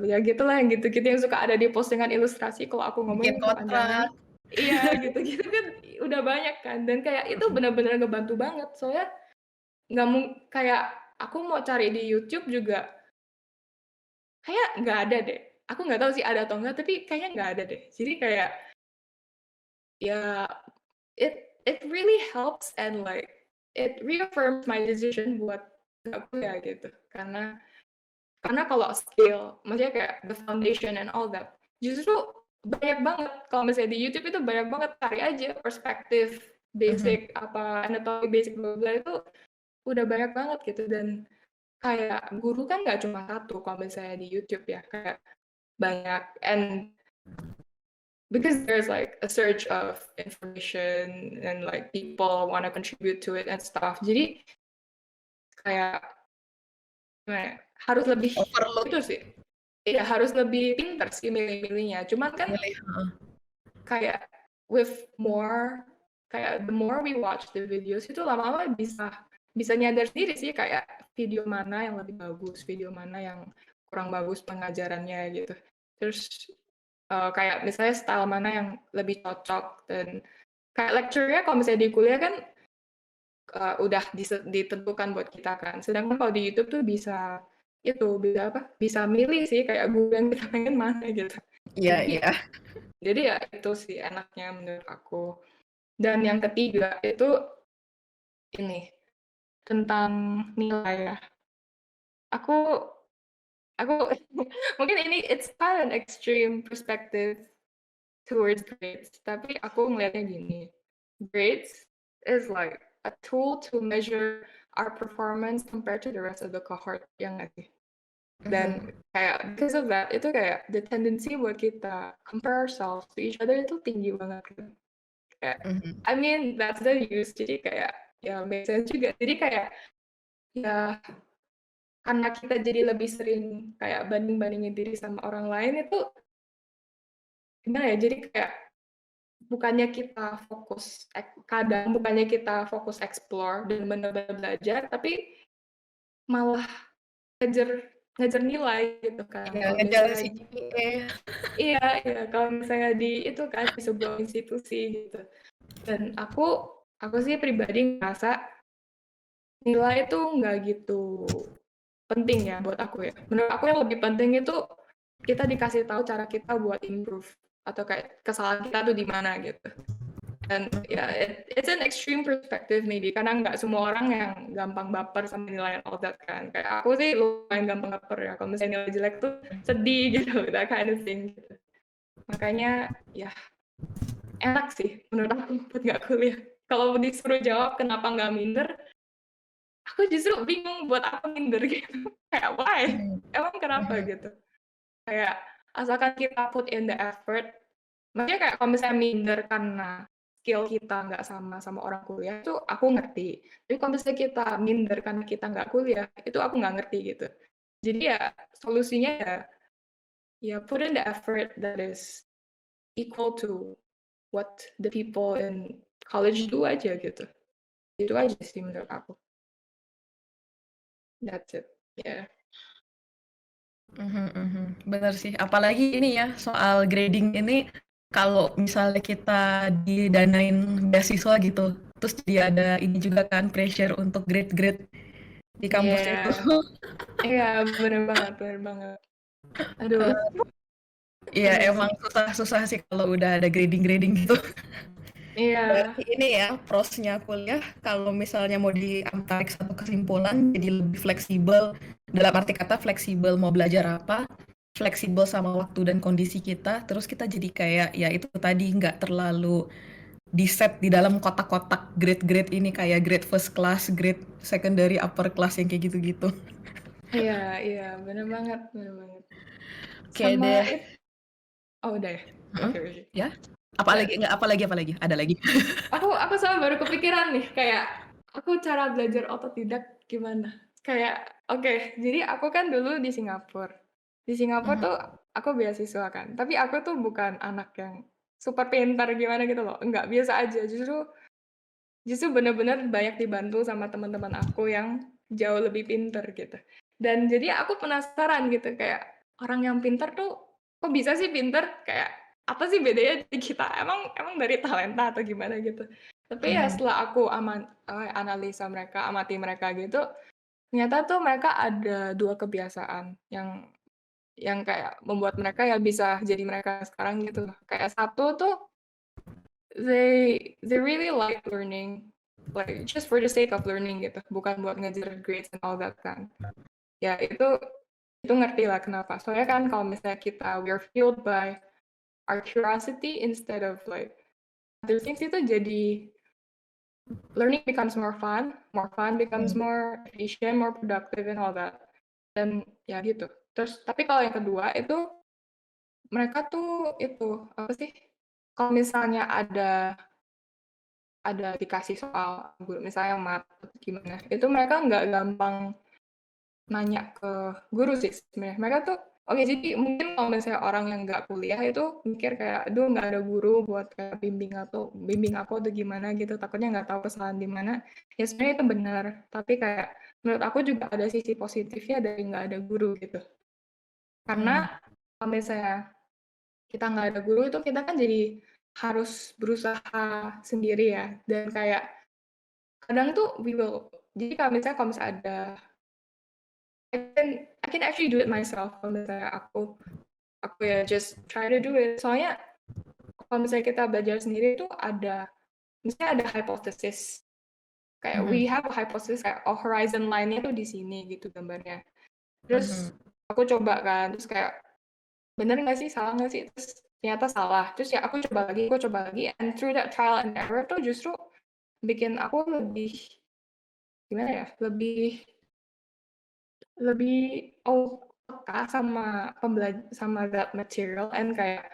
ya gitulah yang gitu-gitu yang suka ada di postingan Ilustrasi kalau aku
Bikin
ngomongin
kontrak.
kepanjangan. Iya, gitu-gitu kan udah banyak kan dan kayak itu benar-benar ngebantu banget. Soalnya kayak aku mau cari di YouTube juga kayak nggak ada deh. Aku nggak tahu sih ada atau enggak, tapi kayaknya nggak ada deh. Jadi kayak, ya it really helps and like, it reaffirms my decision buat nggak kuliah gitu. Karena kalau skill, maksudnya kayak the foundation and all that, justru banyak banget kalau misalnya di YouTube itu banyak banget, cari aja perspektif,
Mhm.
basic, apa, anatomi basic, bla bla itu udah banyak banget gitu dan kayak guru kan nggak cuma satu kalau misalnya di YouTube ya, kayak banyak and because there's like a surge of information and like people wanna contribute to it and stuff. Jadi kayak gimana ya, harus lebih
Overload
itu sih, iya harus lebih pintar sih milih-milihnya. Cuman kan
milih, heeh.
kayak with more, kayak the more we watch the videos itu lama-lama bisa bisa nyadar sendiri sih kayak video mana yang lebih bagus, video mana yang kurang bagus pengajarannya gitu. Terus kayak misalnya style mana yang lebih cocok dan kayak lecture-nya kalau misalnya di kuliah kan udah ditentukan buat kita kan. Sedangkan kalau di YouTube tuh bisa itu, bisa apa, bisa milih sih kayak guru yang kita pengen mana gitu.
Iya
Jadi
iya.
jadi ya itu sih enaknya menurut aku. Dan yang ketiga itu ini, tentang nilai ya. Aku aku mungkin ini it's kind of an extreme perspective towards grades, tapi aku ngelihatnya gini, grades is like a tool to measure our performance compared to the rest of the cohort, yang nggak sih? Dan
Mhm.
kayak because of that, itu kayak the tendency buat kita compare ourselves to each other itu tinggi banget kan. Kayak,
Mhm.
I mean that's the use, jadi kayak ya make sense juga. Jadi kayak ya karena kita jadi lebih sering kayak banding-bandingin diri sama orang lain itu gimana ya? Jadi kayak bukannya kita fokus kadang bukannya kita fokus explore dan benar-benar belajar, tapi malah ngejar ngejar nilai gitu kan.
Iya,
Kalau
ngejar
misalnya
si GPA.
iya iya, kalau misalnya di itu kan, di sebuah institusi gitu. Dan aku sih pribadi ngerasa nilai itu nggak gitu penting ya buat aku ya. Menurut aku yang lebih penting itu kita dikasih tahu cara kita buat improve atau kayak kesalahan kita tuh di mana gitu. Dan ya it's an extreme perspective maybe karena nggak semua orang yang gampang baper sama nilai and all that kan. Kayak aku sih lumayan gampang baper ya. Kalau misalnya nilai jelek tuh sedih gitu, that kind of thing gitu. Makanya ya enak sih menurut aku buat nggak kuliah. Kalau disuruh jawab kenapa nggak minder, aku justru bingung buat apa minder gitu. Kayak why?
Mhm.
Emang kenapa
Mhm.
gitu? Kayak asalkan kita put in the effort, maksudnya kayak kalau misalnya minder karena skill kita nggak sama sama orang kuliah itu aku ngerti. Tapi kalau misalnya kita minder karena kita nggak kuliah, itu aku nggak ngerti gitu. Jadi ya solusinya ya put in the effort that is equal to what the people in college do aja gitu. Itu aja sih menurut aku. That's it. Yeah.
Mhm mhm. Bener sih, apalagi ini ya, soal grading ini, kalau misalnya kita didanain beasiswa gitu, terus dia ada ini juga kan, pressure untuk grade-grade di kampus itu.
Iya. Iya, bener banget bener banget. Aduh,
Iya,
iya sih.
emang susah-susah sih kalau udah ada grading-grading gitu.
Iya.
Berarti ini ya, prosnya kuliah kalau misalnya mau tarik satu kesimpulan, jadi lebih fleksibel, dalam arti kata fleksibel mau belajar apa, fleksibel sama waktu dan kondisi kita, terus kita jadi kayak ya itu tadi nggak terlalu di-set di dalam kotak-kotak grade-grade ini kayak grade first class, grade secondary, upper class yang kayak gitu-gitu.
Iya iya, bener banget bener banget.
Oke
Sama
deh.
oh udah ya?
Heeh.
Oke oke.
Ya? Apa
Nggak,
lagi? Nggak, apa lagi? Apa lagi? Ada lagi?
aku sama baru kepikiran nih, kayak aku cara belajar otodidak gimana? Kayak oke, jadi aku kan dulu di Singapura. Di Singapura
Mhm.
tuh aku beasiswa kan, tapi aku tuh bukan anak yang super pintar gimana gitu loh, enggak, biasa aja. Justru justru bener-bener banyak dibantu sama teman-teman aku yang jauh lebih pinter gitu. Dan jadi aku penasaran gitu, kayak orang yang pinter tuh kok bisa sih pinter? Kayak apa sih bedanya di kita? Emang emang dari talenta atau gimana gitu. Tapi ya
Mhm.
setelah aku analisa mereka, amati mereka gitu, ternyata tuh mereka ada 2 kebiasaan yang kayak membuat mereka ya bisa jadi mereka sekarang gitu loh. Kayak satu tuh they really like learning, like just for the sake of learning gitu, bukan buat ngejar grades and all that kan. Ya itu ngerti lah kenapa. Soalnya kan kalau misalnya kita we're fueled by our curiosity instead of like other things, itu jadi learning becomes more fun becomes
Mhm.
more efficient, more productive and all that. Dan ya gitu. Terus tapi kalau yang kedua itu mereka tuh itu apa sih? Kalau misalnya ada dikasih soal guru misalnya mat atau gimana, itu mereka nggak gampang nanya ke guru sih sebenarnya. Mereka tuh oke, jadi mungkin kalau misalnya orang yang nggak kuliah itu mikir kayak, "Aduh nggak ada guru buat kayak bimbing aku atau gimana gitu, takutnya nggak tahu kesalahan di mana." Ya sebenarnya itu benar, tapi kayak menurut aku juga ada sisi positifnya dari nggak ada guru gitu.
Mhm.
Karena kalau misalnya kita nggak ada guru itu kita kan jadi harus berusaha sendiri ya, dan kayak kadang tuh jadi kalau misalnya ada I can actually do it myself kalau misalnya aku ya just try to do it. Soalnya kalau misalnya kita belajar sendiri itu misalnya ada hypothesis, kayak we
Mhm.
have a hypothesis kayak, oh horizon line-nya tuh di sini gitu gambarnya. Terus
Mhm.
aku coba kan, terus kayak bener nggak sih, salah nggak sih? Terus ternyata salah. Terus ya aku coba lagi, and through that trial and error tuh justru bikin aku lebih gimana ya, lebih lebih peka sama that material, and kayak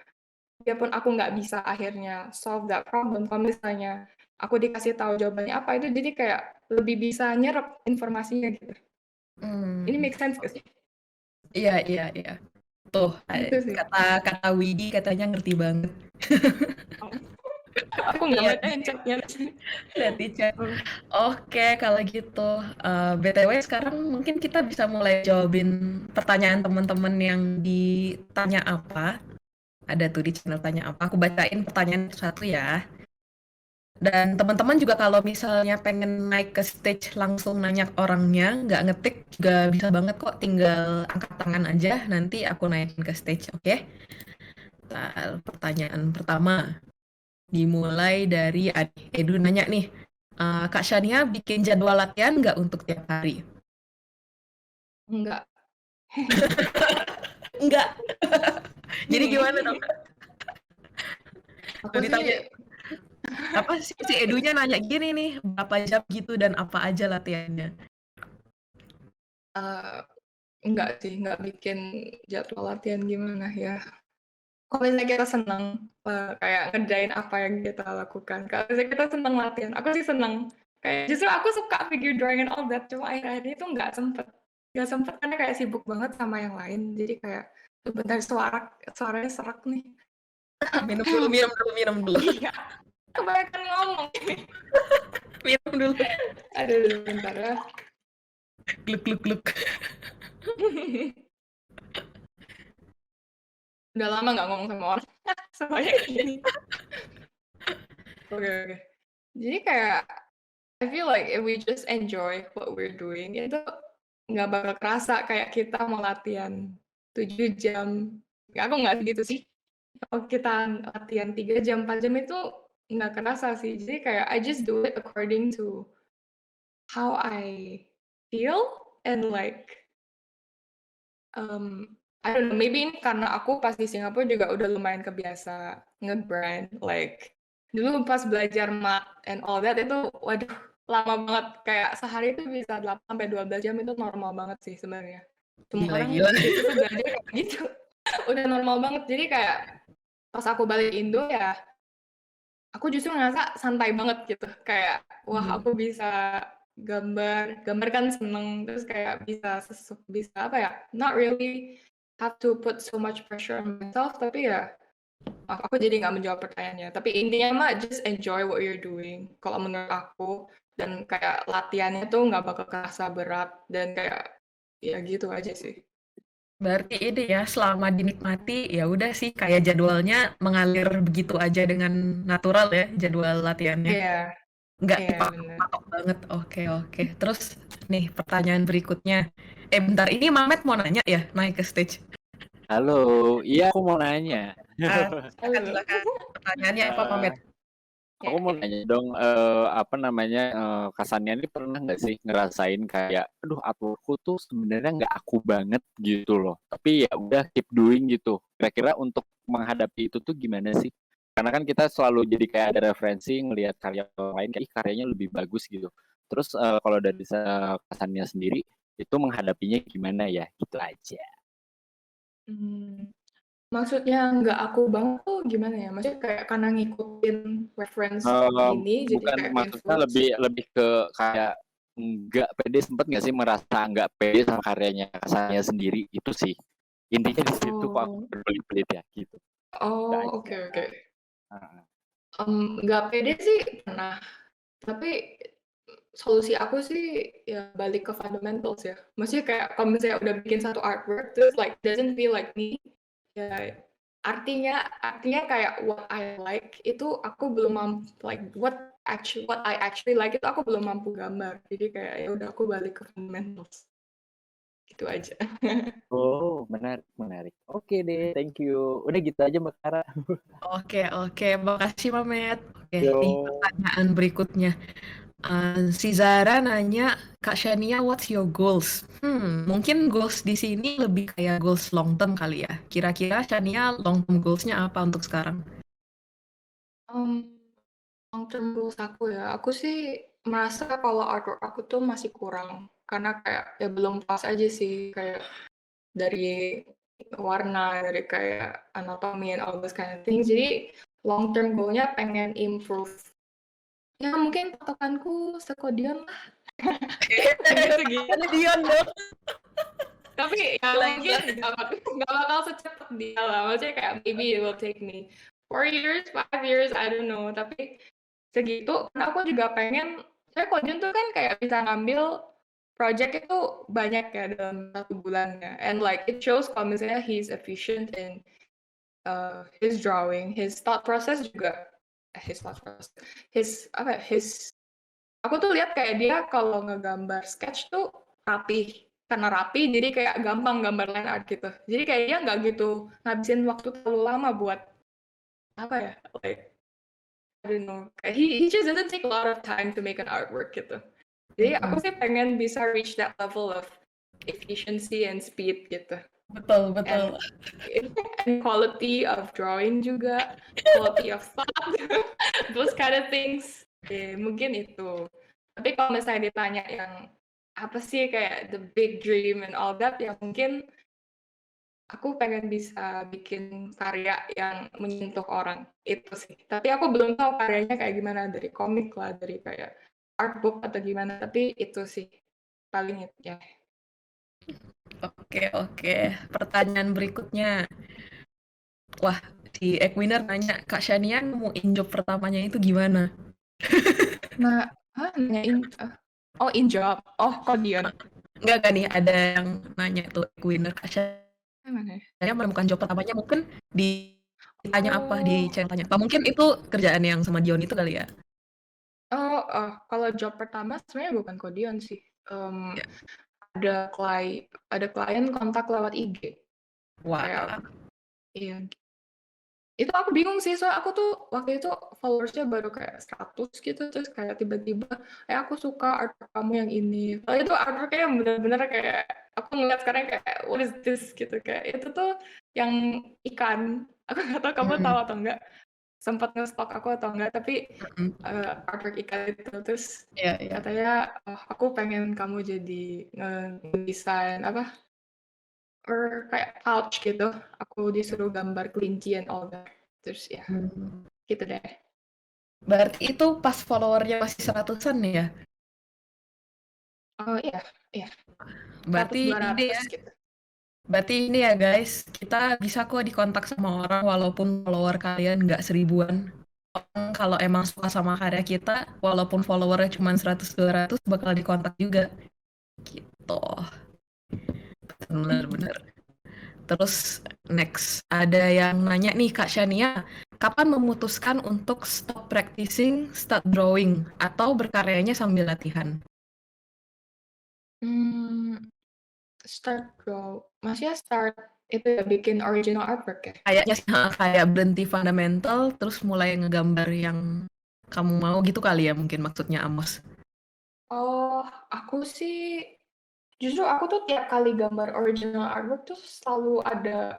biarpun aku nggak bisa akhirnya solve that problem, kalau misalnya aku dikasih tahu jawabannya apa, itu jadi kayak lebih bisa nyerap informasinya gitu. Ini
Mmm.
make sense nggak sih?
Iya, iya, iya. Tuh,
Gitu sih.
kata kata Widi katanya ngerti banget.
Oh, aku nggak
Lihat di
bacain chat-nya.
lihat di chat.
Oh,
Oke, kalau gitu, BTW sekarang mungkin kita bisa mulai jawabin pertanyaan teman-teman yang ditanya apa. Ada tuh di channel tanya apa. Aku bacain pertanyaan satu ya. Dan teman-teman juga kalau misalnya pengen naik ke stage langsung nanya orangnya, nggak ngetik juga bisa banget kok. Tinggal angkat tangan aja, nanti aku naikin ke stage, oke? Pertanyaan pertama dimulai dari Edu nanya nih, Kak Shania bikin jadwal latihan nggak untuk tiap hari?
enggak.
Enggak. Jadi
Gini,
gimana dong?
aku
Kalau
sih
ditanya apa sih si Edunya nanya gini nih, berapa jam gitu dan apa aja latihannya?
eh, enggak sih, enggak bikin jadwal latihan gimana ya. Kalau misalnya kita senang kayak ngerjain apa yang kita lakukan. Kalau misalnya kita senang latihan, aku sih senang. Kayak justru aku suka figure drawing and all that, cuma akhir-akhir ini tuh nggak sempet karena kayak sibuk banget sama yang lain. Jadi kayak sebentar suaranya serak nih.
Minum dulu, minum dulu, minum dulu.
Iya, kebanyakan ngomong.
Minum dulu.
Aduh, bentar ya.
Gluk gluk gluk.
Udah lama nggak ngomong sama orang. Semuanya gini. Oke, oke. Jadi kayak I feel like if we just enjoy what we're doing, itu nggak bakal kerasa kayak kita mau latihan 7 jam. Ya aku nggak gitu sih. Kalau kita latihan 3 jam, 4 jam itu nggak kerasa sih. Jadi kayak I just do it according to how I feel, and like I don't know, maybe ini karena aku pas di Singapura juga udah lumayan kebiasa nge-grind, like dulu pas belajar math and all that itu waduh lama banget, kayak sehari itu bisa 8 sampai 12 jam, itu normal banget sih sebenarnya. Semua
Gila
orang
gila.
di situ tuh belajar kayak gitu, udah normal banget. Jadi kayak pas aku balik Indo ya, aku justru ngerasa santai banget gitu, kayak wah
Hmm.
aku bisa gambar kan seneng, terus kayak bisa apa ya, not really have to put so much pressure on myself, tapi ya aku jadi nggak menjawab pertanyaannya. Tapi intinya mah just enjoy what you're doing, kalau menurut aku. Dan kayak latihannya tuh nggak bakal kerasa berat dan kayak ya gitu aja sih.
Berarti ini ya, selama dinikmati, ya udah sih kayak jadwalnya mengalir begitu aja dengan natural ya, jadwal latihannya.
Iya,
Nggak
iya bener.
dipatok-patok banget. Oke, oke. Terus nih pertanyaan berikutnya. Bentar, ini Mamet mau nanya ya, naik ke stage.
Halo, iya aku mau nanya.
Silakan,
Halo.
silakan. Pertanyaannya apa,
Eh,
Mamet?
aku mau
Ya.
nanya dong, apa namanya, Kasannya ini pernah nggak sih ngerasain kayak, aduh artworkku tuh sebenarnya nggak aku banget gitu loh, tapi ya udah keep doing gitu. Kira-kira untuk menghadapi itu tuh gimana sih? Karena kan kita selalu jadi kayak ada referensi ngelihat karya orang lain, kayak "Ih, karyanya lebih bagus gitu. Terus kalau dari Kasannya sendiri, itu menghadapinya gimana ya? Gitu aja.
Hmm. Maksudnya nggak aku banget tuh gimana ya? Maksudnya kayak karena ngikutin reference gini jadi
Bukan,
kayak
maksudnya
influence?
lebih lebih ke kayak nggak pede, sempet nggak sih merasa nggak pede sama karyanya Kasanya sendiri, itu sih. Intinya di situ kok aku
Oh.
berbelit-belit ya, gitu. Itu
Oh, oke
aja.
oke.
Heeh.
Nggak pede sih pernah, tapi solusi aku sih ya balik ke fundamentals ya. Maksudnya kayak kalau misalnya udah bikin satu artwork terus like doesn't feel like me, ya artinya kayak what I like itu aku belum mampu, like what I actually like itu aku belum mampu gambar. Jadi kayak ya udah aku balik ke fundamentals. Gitu aja.
Oh, menarik menarik. Oke deh, thank you. Udah gitu aja Mbak Kara.
Oke, oke. Makasih, Mamet. Oke, nih
Yo.
pertanyaan berikutnya. Si Zara nanya, Kak Shania, what's your goals? Mungkin goals di sini lebih kayak goals long term kali ya. Kira-kira Shania long term goals-nya apa untuk sekarang?
Um, Long term goals aku ya, aku sih merasa kalau artwork aku tuh masih kurang. Karena kayak ya belum pas aja sih, kayak dari warna, dari kayak anatomy and all those kind of things. Jadi long term goal-nya pengen improve. Ya mungkin patokanku sekodion lah, segitu-segitu.
Ada Dion dong.
Tapi ya
Gila,
mungkin
gila.
nggak bakal secepat dia lah. Maksudnya kayak maybe it will take me 4 years, 5 years, I don't know. Tapi segitu, karena aku juga pengen, saya Kojun tuh kan kayak bisa ngambil project itu banyak ya dalam 1 bulan ya. And like it shows kalau misalnya he's efficient in his drawing, his thought process juga, his thought process, his apa, ya, his aku tuh lihat kayak dia kalau ngegambar sketch tuh rapih. Karena rapi, jadi kayak gampang gambar line art gitu. Jadi kayak dia nggak gitu ngabisin waktu terlalu lama buat apa ya, like I don't know. He just doesn't take a lot of time to make an artwork gitu. Jadi aku sih pengen bisa reach that level of efficiency and speed gitu.
Betul,
And
betul.
and quality of drawing juga, quality of thought, those kind of things. Mungkin itu. Tapi kalau misalnya ditanya yang apa sih kayak the big dream and all that, ya mungkin aku pengen bisa bikin karya yang menyentuh orang, itu sih. Tapi aku belum tahu karyanya kayak gimana, dari komik lah, dari kayak artbook atau gimana, tapi itu sih paling itu ya.
Oke, oke. Pertanyaan berikutnya. Wah, si Equiner nanya, Kak Shania nemuin job pertamanya itu gimana?
Nah, nanyain, oh in job, oh Kodion.
Enggak nih, ada yang nanya tuh Equiner, Kak
Mana ya?
Shania menemukan job pertamanya mungkin ditanya apa, di
Oh,
channel tanya apa. Mungkin itu kerjaan yang sama Dion itu kali ya?
kalau job pertama sebenarnya bukan Kodion sih.
Ya.
Ada klien kontak lewat IG. Kayak,
Wah,
iya. Itu aku bingung sih, soalnya aku tuh waktu itu followersnya baru kayak 100 gitu, terus kayak tiba-tiba, aku suka artwork kamu yang ini. Soalnya itu artwork-nya yang bener-bener kayak, aku ngeliat sekarang kayak, what is this? Gitu, kayak itu tuh yang ikan. Aku nggak tahu kamu tahu
mhm,
atau enggak, sempat nge-stalk aku atau enggak, tapi
mhm.
artwork ikan itu. Terus
Iya, iya.
katanya, "Oh, aku pengen kamu jadi ngedesain apa, kayak pouch gitu, aku disuruh gambar kelinci and all that." Terus ya
Hmm.
gitu deh.
Berarti itu pas followernya masih 100-an ya?
Oh iya, iya. 100,
Berarti ini
200
ya,
gitu.
berarti ini ya guys, kita bisa kok dikontak sama orang walaupun follower kalian nggak 1000-an. Kalau emang suka sama karya kita, walaupun followernya cuma 100-200 bakal dikontak juga. Gitu. Bener-bener. Terus next, ada yang nanya nih Kak Shania, kapan memutuskan untuk stop practicing, start drawing, atau berkaryanya sambil latihan?
Hmm, start grow. Maksudnya start itu ya bikin original artwork ya?
Kayaknya sih kayak berhenti fundamental, terus mulai ngegambar yang kamu mau gitu kali ya mungkin maksudnya Amos.
Oh, aku sih justru aku tuh tiap kali gambar original artwork tuh selalu ada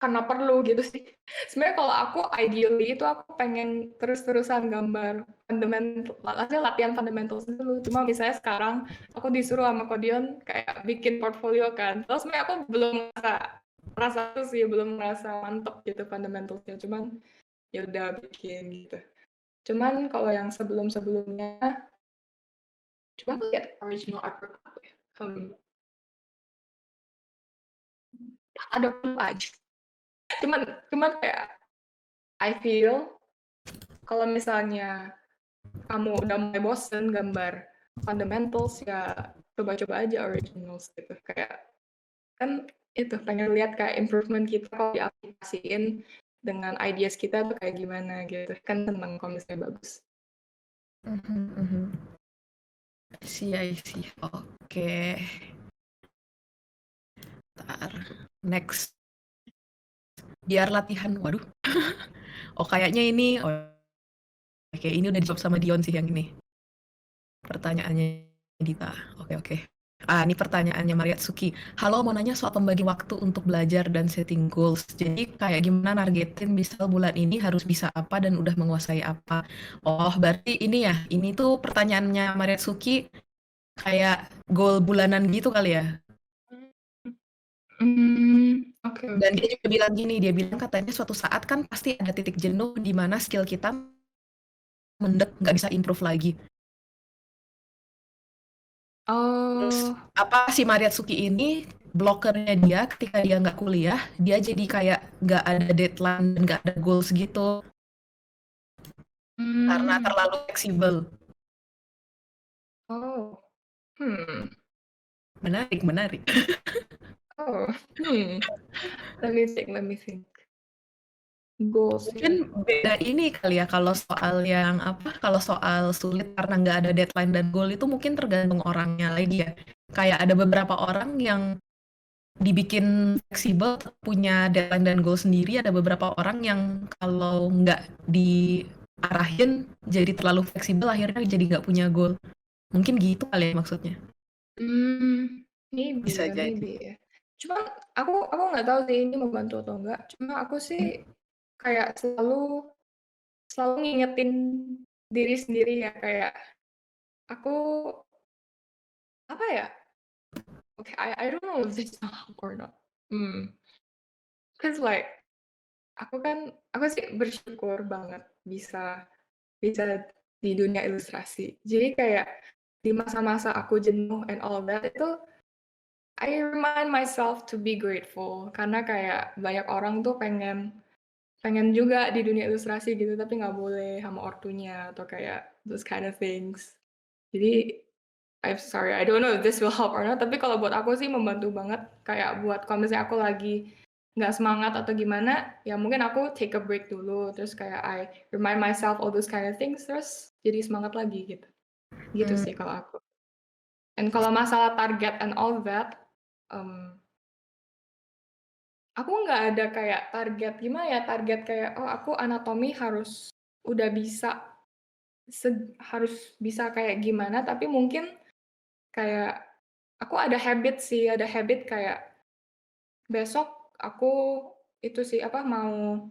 karena perlu gitu sih. Sebenarnya kalau aku ideally itu aku pengen terus-terusan gambar fundamental, maksudnya latihan fundamentals dulu. Cuma misalnya sekarang aku disuruh sama Kodion kayak bikin portfolio kan. Terus sebenarnya aku belum merasa itu sih, belum merasa mantep gitu fundamentalsnya. Cuman ya udah bikin gitu. Cuman kalau yang sebelum-sebelumnya, coba aku lihat original artwork aku ya. Ada aja. Cuman cuman kayak I feel kalau misalnya kamu udah mulai bosen gambar fundamentals ya coba-coba aja originals gitu. Kayak kan itu pengen lihat kayak improvement kita kalau diaplikasiin dengan ideas kita tuh kayak gimana gitu. Kan seneng kalau misalnya bagus.
Mhm, mhm. I see. Oke. Ntar. Next. Biar latihan. Waduh. Oh kayaknya ini. Oh, oke, ini udah dijawab sama Dion sih yang ini. Pertanyaannya Dita. Oke, oke. Ini pertanyaannya Mariatsuki. Halo, mau nanya soal pembagi waktu untuk belajar dan setting goals. Jadi kayak gimana nargetin misal bulan ini harus bisa apa dan udah menguasai apa. Oh, berarti ini ya, ini tuh pertanyaannya Mariatsuki kayak goal bulanan gitu kali ya.
Oke
Dan
oke.
dia juga bilang gini, dia bilang katanya suatu saat kan pasti ada titik jenuh di mana skill kita mendek, nggak bisa improve lagi. Terus
Oh,
apa si Mariatsuki ini blokernya dia ketika dia nggak kuliah, dia jadi kayak nggak ada deadline dan nggak ada goals gitu karena
hmm,
terlalu fleksibel.
oh, hmm,
Menarik, menarik.
oh, hmm. Let me think. Goals
Mungkin
ya.
beda ini kali ya kalau soal yang apa, kalau soal sulit karena nggak ada deadline dan goal itu mungkin tergantung orangnya lagi ya. Kayak ada beberapa orang yang dibikin fleksibel punya deadline dan goal sendiri, ada beberapa orang yang kalau nggak diarahin jadi terlalu fleksibel akhirnya jadi nggak punya goal. Mungkin gitu kali ya maksudnya.
Maybe
Bisa
ya,
jadi.
maybe ya. Cuma aku nggak tahu sih ini membantu atau enggak. Cuma aku sih kayak selalu selalu ngingetin diri sendiri ya kayak aku apa ya? Okay, I don't know if this help or not. Hmm. Cause like aku sih bersyukur banget bisa bisa di dunia ilustrasi. Jadi kayak di masa-masa aku jenuh and all that itu I remind myself to be grateful karena kayak banyak orang tuh pengen pengen juga di dunia ilustrasi gitu tapi nggak boleh sama ortunya atau kayak those kind of things. Jadi I'm sorry, I don't know if this will help or not, tapi kalau buat aku sih membantu banget kayak buat kalau misalnya aku lagi nggak semangat atau gimana, ya mungkin aku take a break dulu, terus kayak I remind myself all those kind of things, terus jadi semangat lagi gitu. Gitu
Hmm,
sih kalau aku. And kalau masalah target and all that, um, aku nggak ada kayak target gimana ya, target kayak, "Oh aku anatomi harus udah bisa harus bisa kayak gimana," tapi mungkin kayak aku ada habit sih, ada habit kayak besok aku itu sih, apa, mau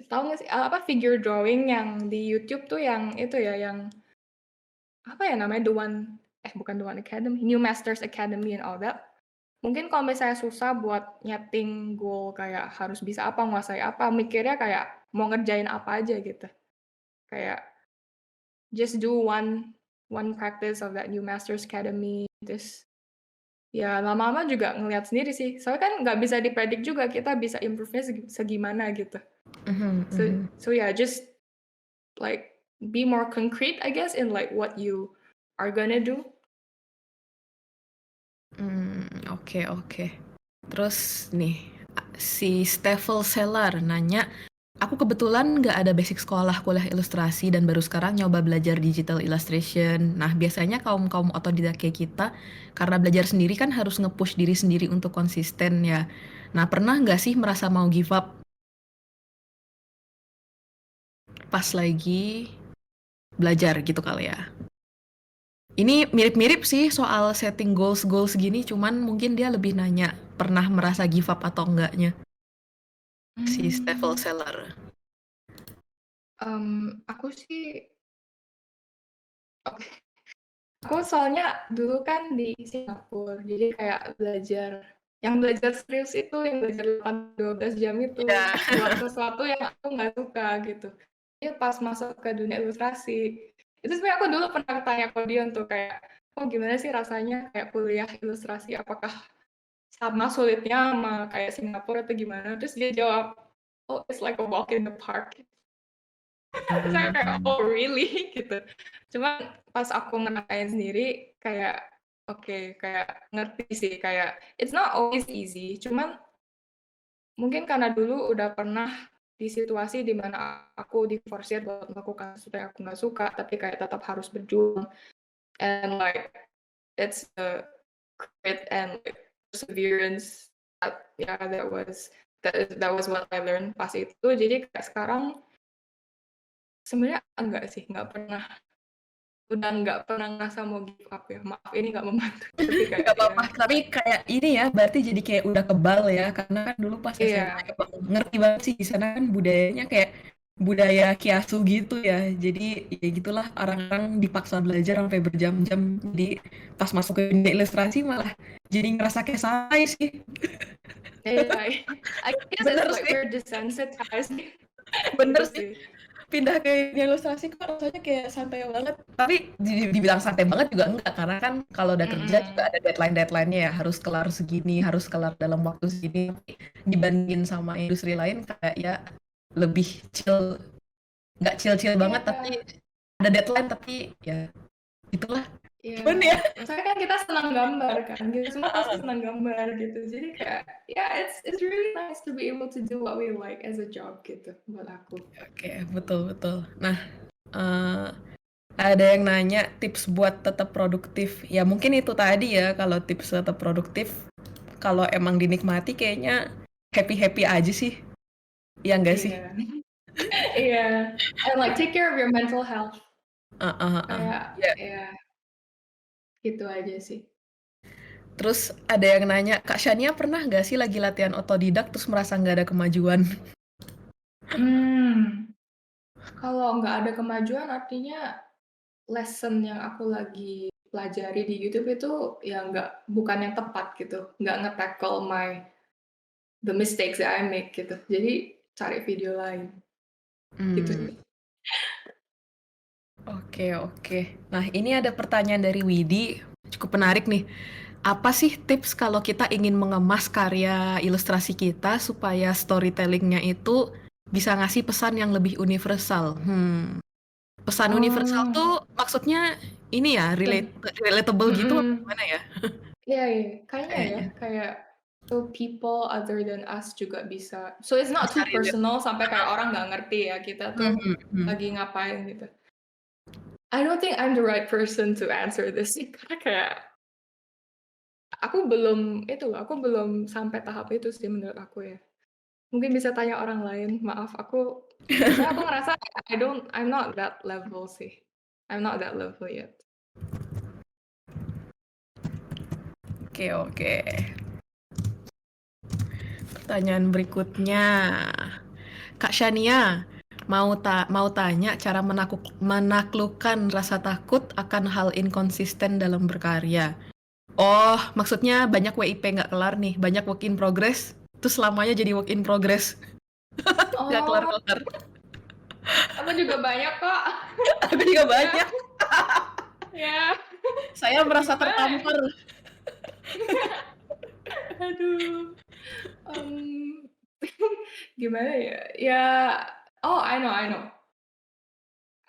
tahu nggak sih, apa, figure drawing yang di YouTube tuh yang itu ya, yang apa ya namanya, bukan The One Academy, New Masters Academy and all that. Mungkin kalau misalnya susah buat nyeting goal kayak harus bisa apa, nguasai apa, mikirnya kayak mau ngerjain apa aja gitu. Kayak just do one one practice of that new Masters Academy. Terus ya lama-lama juga ngelihat sendiri sih. Soalnya kan nggak bisa dipredik juga kita bisa improve-nya segimana gitu.
Mhm,
So
mhm.
so yeah, just like be more concrete, I guess, in like what you are gonna do.
Oke, oke. Terus nih, si Steffel Seller nanya, aku kebetulan nggak ada basic sekolah kuliah ilustrasi dan baru sekarang nyoba belajar digital illustration. Nah, biasanya kaum-kaum otodidak kayak kita, karena belajar sendiri kan harus nge-push diri sendiri untuk konsisten ya. Nah, pernah nggak sih merasa mau give up pas lagi belajar gitu kali ya? Ini mirip-mirip sih soal setting goals-goals gini, cuman mungkin dia lebih nanya pernah merasa give up atau enggaknya si Steffel
Hmm,
Seller.
aku sih oke. Aku soalnya dulu kan di Singapura, jadi kayak belajar serius itu yang belajar 8-12 jam itu
Ya.
buat sesuatu yang aku nggak suka gitu. Jadi pas masuk ke dunia ilustrasi, itu sebenarnya aku dulu pernah tanya ke dia tuh kayak, oh gimana sih rasanya kayak kuliah ilustrasi, apakah sama sulitnya sama kayak Singapura atau gimana? Terus dia jawab, oh it's like a walk in the park. Terus saya kayak,
Hmm.
oh really gitu. Cuman pas aku ngerasain sendiri kayak oke, kayak ngerti sih kayak it's not always easy. Cuman mungkin karena dulu udah pernah di situasi di mana aku diforsir buat melakukan sesuatu yang aku nggak suka, tapi kayak tetap harus berjuang. And like it's a grit and like, perseverance that was what I learned pas itu. Jadi kayak sekarang sebenarnya enggak sih, udah nggak pernah ngerasa mau give up ya. Maaf ini nggak membantu, tapi kayak
Gak apa-apa, tapi kayak ini ya, berarti jadi kayak udah kebal ya, karena kan dulu pas SMA
iya,
emang ngerti banget sih di sana kan budayanya kayak budaya kiasu gitu ya, jadi ya gitulah orang-orang dipaksa belajar sampai berjam-jam, jadi pas masuk ke dunia ilustrasi malah jadi ngerasa kayak santai sih.
iya. I guess
Bener
it's like
sih,
we're desensitized
bener
gitu
sih.
sih.
Pindah ke dunia ilustrasi kok rasanya kayak santai banget. Tapi dibilang santai banget juga enggak, karena kan kalau udah kerja juga
Mhm.
ada deadline-deadline-nya ya, harus kelar segini, harus kelar dalam waktu segini. Tapi dibandingin sama industri lain kayak ya lebih chill, nggak chill-chill banget, tapi
Iya,
ada deadline, tapi ya itulah.
iya.
Gimana ya?
Soalnya kan kita senang gambar kan, kita semua pasti senang gambar gitu. Jadi kayak, ya it's really nice to be able to do what we like as a job gitu buat aku.
Oke, betul-betul. Nah, eh, ada yang nanya tips buat tetap produktif. Ya mungkin itu tadi ya, kalau tips tetap produktif, kalau emang dinikmati kayaknya happy-happy aja sih. Iya nggak sih?
Iya, iya. And like take care of your mental health.
Heeh.
Kayak,
Ya,
ya gitu aja sih.
terus ada yang nanya, Kak Shania pernah nggak sih lagi latihan otodidak terus merasa nggak ada kemajuan?
Hmm. Kalau nggak ada kemajuan artinya lesson yang aku lagi pelajari di YouTube itu ya bukan yang tepat gitu, nggak nge-tackle the mistakes that I make gitu. Jadi cari video lain gitu
Hmm,
sih.
oke. Nah, ini ada pertanyaan dari Widi, cukup menarik nih. Apa sih tips kalau kita ingin mengemas karya ilustrasi kita supaya storytelling-nya itu bisa ngasih pesan yang lebih universal? Pesan universal
Oh,
tuh maksudnya ini ya,
ten
relatable gitu apa
mhm.
gimana ya?
Iya iya, kayaknya ya,
Kayaknya.
kayak so people other than us juga bisa so it's not
Bisa
too
relate.
personal sampai kayak orang nggak ngerti ya kita tuh
Mhm, mhm.
lagi ngapain gitu. I don't think I'm the right person to answer this sih, karena kayak aku belum sampai tahap itu sih menurut aku ya. Mungkin bisa tanya orang lain, maaf soalnya aku ngerasa I'm not that level sih. I'm not that level yet.
Oke. Pertanyaan berikutnya. Kak Shania, mau tanya cara menaklukkan rasa takut akan hal inkonsisten dalam berkarya. Oh, maksudnya banyak WIP nggak kelar nih, banyak work in progress, terus selamanya jadi work in progress, nggak
Oh,
kelar-kelar.
aku juga banyak kok.
Aku juga
Ya,
banyak.
Ya,
Saya merasa
gimana?
tertampar.
Aduh. Gimana ya? Ya, oh I know.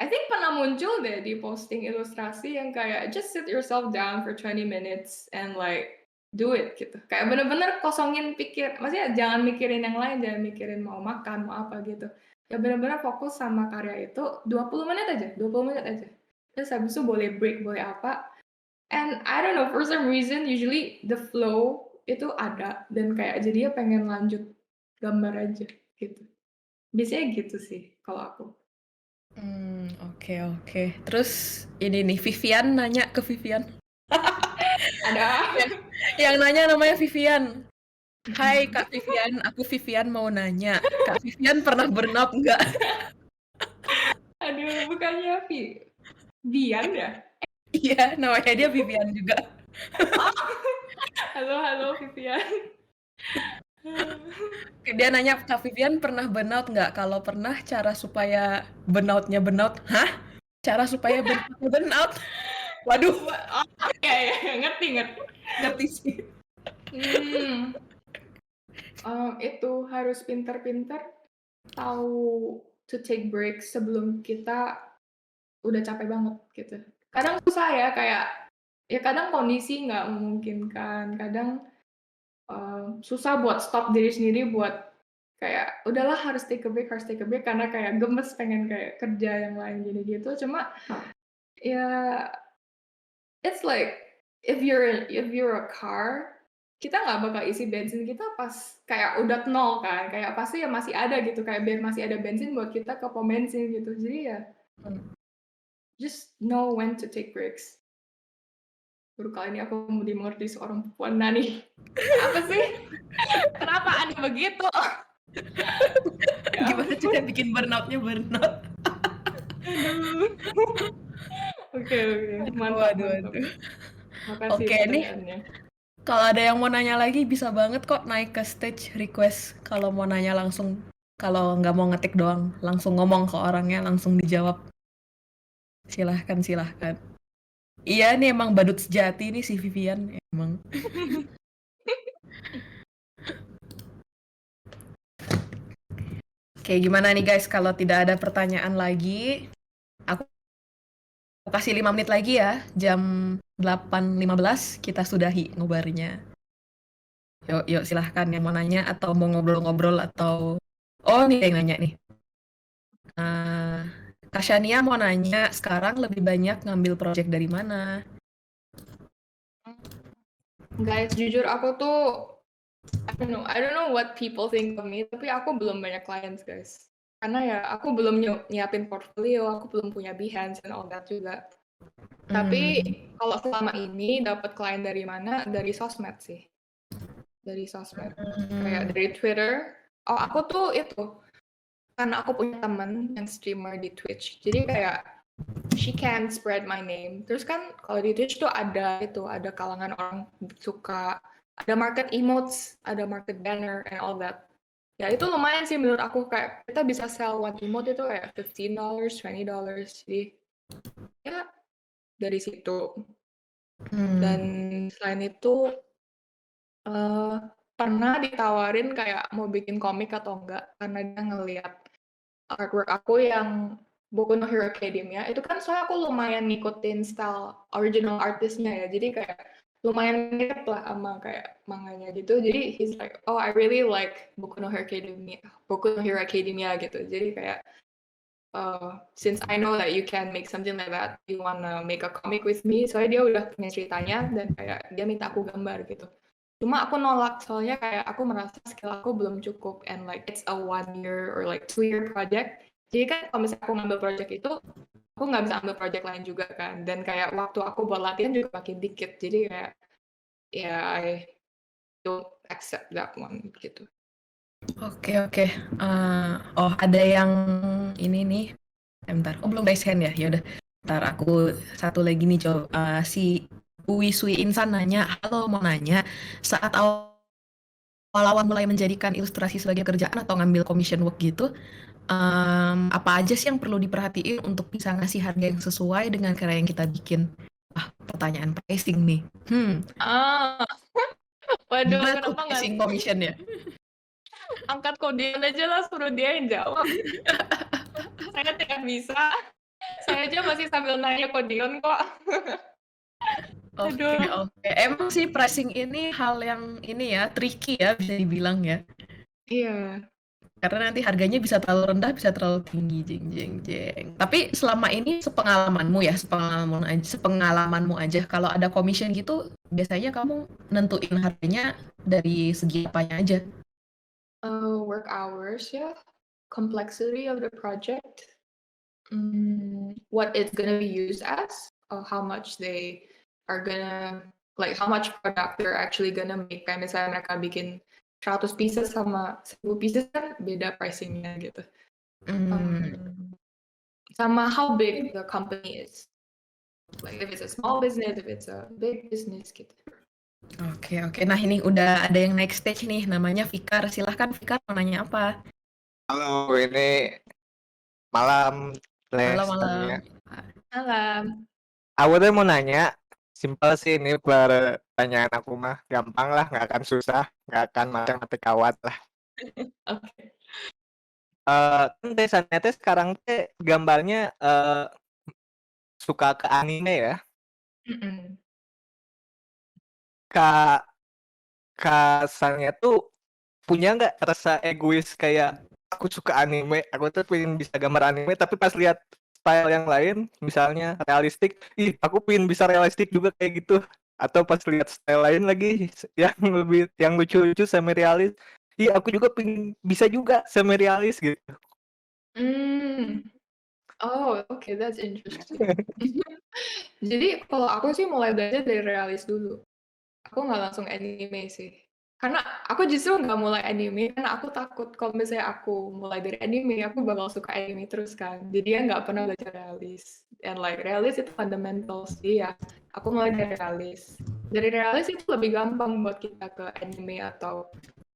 I think pernah muncul deh di posting ilustrasi yang kayak just sit yourself down for 20 minutes and like do it gitu. Kayak bener-bener kosongin maksudnya jangan mikirin yang lain, jangan mikirin mau makan, mau apa gitu. Ya bener-bener fokus sama karya itu 20 menit aja, 20 menit aja. Terus habis itu boleh break, boleh apa. And I don't know, for some reason usually the flow itu ada dan kayak jadinya pengen lanjut gambar aja gitu. Biasanya gitu sih kalau aku.
Oke. Terus ini nih, Vivian nanya ke Vivian.
Ada.
Yang nanya namanya Vivian. Hai Kak Vivian, aku Vivian mau nanya. Kak Vivian pernah burnout nggak?
Aduh, bukannya Bian ya?
Iya, namanya dia Vivian juga.
Halo Vivian.
Dia nanya, Kak Vivian pernah burnout nggak? Kalau pernah, cara supaya burnout-nya burnout? Hah? Cara supaya burnout-nya burnout? Waduh,
Ya, ngerti.
ngerti sih.
Itu harus pinter-pinter tahu to take break sebelum kita udah capek banget gitu. Kadang susah ya kayak ya kadang kondisi nggak memungkinkan, kadang susah buat stop diri sendiri buat kayak udahlah harus take a break karena kayak gemes pengen kayak kerja yang lain gini gitu. Cuma ya it's like if you're a car, kita nggak bakal isi bensin kita pas kayak udah nol kan, kayak pasti ya masih ada gitu, kayak biar masih ada bensin buat kita ke pom bensin gitu. Jadi ya just know when to take breaks. Baru kali ini aku dimengerti seorang perempuan Nani. Apa sih? Kenapa aneh begitu?
Gimana cara bikin burnout-nya burnout?
Aduh. Oke. Mantap.
Waduh.
Makasih
Oke, nih.
pertanyaannya.
Kalau ada yang mau nanya lagi, bisa banget kok naik ke stage request. Kalau mau nanya langsung, kalau nggak mau ngetik doang, langsung ngomong ke orangnya, langsung dijawab. Silahkan. Iya, nih emang badut sejati nih si Vivian, emang. Oke, gimana nih guys, kalau tidak ada pertanyaan lagi, aku kasih 5 menit lagi ya, jam 8.15 kita sudahi ngobarnya. Yuk, silahkan yang mau nanya atau mau ngobrol-ngobrol atau... Oh, nih yang nanya nih. Kak Shania mau nanya, sekarang lebih banyak ngambil project dari mana?
Guys, jujur aku tuh I don't know what people think of me, tapi aku belum banyak clients, guys. Karena ya aku belum nyiapin portfolio, aku belum punya Behance and all that juga. Tapi kalau selama ini dapat klien dari mana? Dari sosmed sih. Dari sosmed. Kayak dari Twitter. Oh, aku tuh itu karena aku punya temen yang streamer di Twitch. Jadi kayak she can spread my name. Terus kan kalau di Twitch tuh ada kalangan orang suka, ada market emotes, ada market banner and all that. Ya itu lumayan sih menurut aku, kayak kita bisa sell one emote itu kayak $15, $20. Jadi ya dari situ. Dan selain itu pernah ditawarin kayak mau bikin komik atau enggak, karena dia ngelihat artwork aku yang Boku no Hero Academia, itu kan soalnya aku lumayan ngikutin style original artistnya ya, jadi kayak lumayan mirip lah sama kayak manganya gitu. Jadi he's like, oh I really like Boku no Hero Academia gitu. Jadi kayak since I know that you can make something like that, you wanna make a comic with me. Soalnya dia udah punya ceritanya dan kayak dia minta aku gambar gitu. Cuma aku nolak soalnya kayak aku merasa skill aku belum cukup and like it's a 1 year or like 2 year project. Jadi kan kalau misalnya aku ngambil project itu, aku nggak bisa ambil project lain juga kan. Dan kayak waktu aku buat latihan juga makin dikit. Jadi kayak ya I don't accept that one gitu.
Oke. Oh, ada yang ini nih. Bentar. Oh, belum raise hand ya? Yaudah. Bentar, aku satu lagi nih coba. Si Uwi Sui Insan nanya, halo, mau nanya, saat awal-awal mulai menjadikan ilustrasi sebagai kerjaan atau ngambil commission work gitu, apa aja sih yang perlu diperhatiin untuk bisa ngasih harga yang sesuai dengan karya yang kita bikin? Pertanyaan pricing nih.
Ah, waduh,
Gimana tuh
kenapa nggak
pricing commission ya?
angkat Kodion aja lah, suruh dia yang jawab. Saya tidak bisa. Saya aja masih sambil nanya Kodion kok.
Oke,
Aduh.
oke. Emang sih pricing ini hal yang ini ya, tricky ya bisa dibilang ya.
Iya.
Karena nanti harganya bisa terlalu rendah, bisa terlalu tinggi, jeng jeng jeng. Tapi selama ini sepengalamanmu aja, kalau ada commission gitu, biasanya kamu nentuin harganya dari segi apanya aja.
Work hours ya, complexity of the project, what it's gonna be used as, how much they are gonna like how much product they're actually gonna make. Kayak misalnya mereka bikin 100 pieces sama 1000 pieces kan beda pricingnya gitu. Sama how big the company is. Like if it's a small business, if it's a big business gitu.
Oke, oke. Nah, ini udah ada yang next stage nih, namanya Fikar. Silahkan Fikar, mau nanya apa?
Halo, ini malam,
Halo,
Les
malam.
tanya.
Malam.
Aku tuh mau nanya, simpel sih ini pertanyaan aku mah, gampang lah, nggak akan susah, nggak akan matematik kawat lah.
Oke.
Kan Tesannya teh sekarang teh gambarnya suka ke anime ya.
Mm-mm.
Kak Sannya tuh punya nggak rasa egois kayak aku suka anime, aku tuh pengen bisa gambar anime, tapi pas lihat style yang lain, misalnya realistik, aku pengen bisa realistik juga kayak gitu. Atau pas lihat style lain lagi yang lucu-lucu semi realis, aku juga pengen bisa juga semi realis gitu.
Oh, okay, that's interesting. Jadi kalau aku sih mulai belajar dari realis dulu. Aku nggak langsung anime sih. Karena aku justru nggak mulai anime karena aku takut kalau misalnya aku mulai dari anime, aku bakal suka anime terus kan. Jadi ya nggak pernah belajar realis. And like realis itu fundamental sih ya. Aku mulai dari realis. Dari realis itu lebih gampang buat kita ke anime atau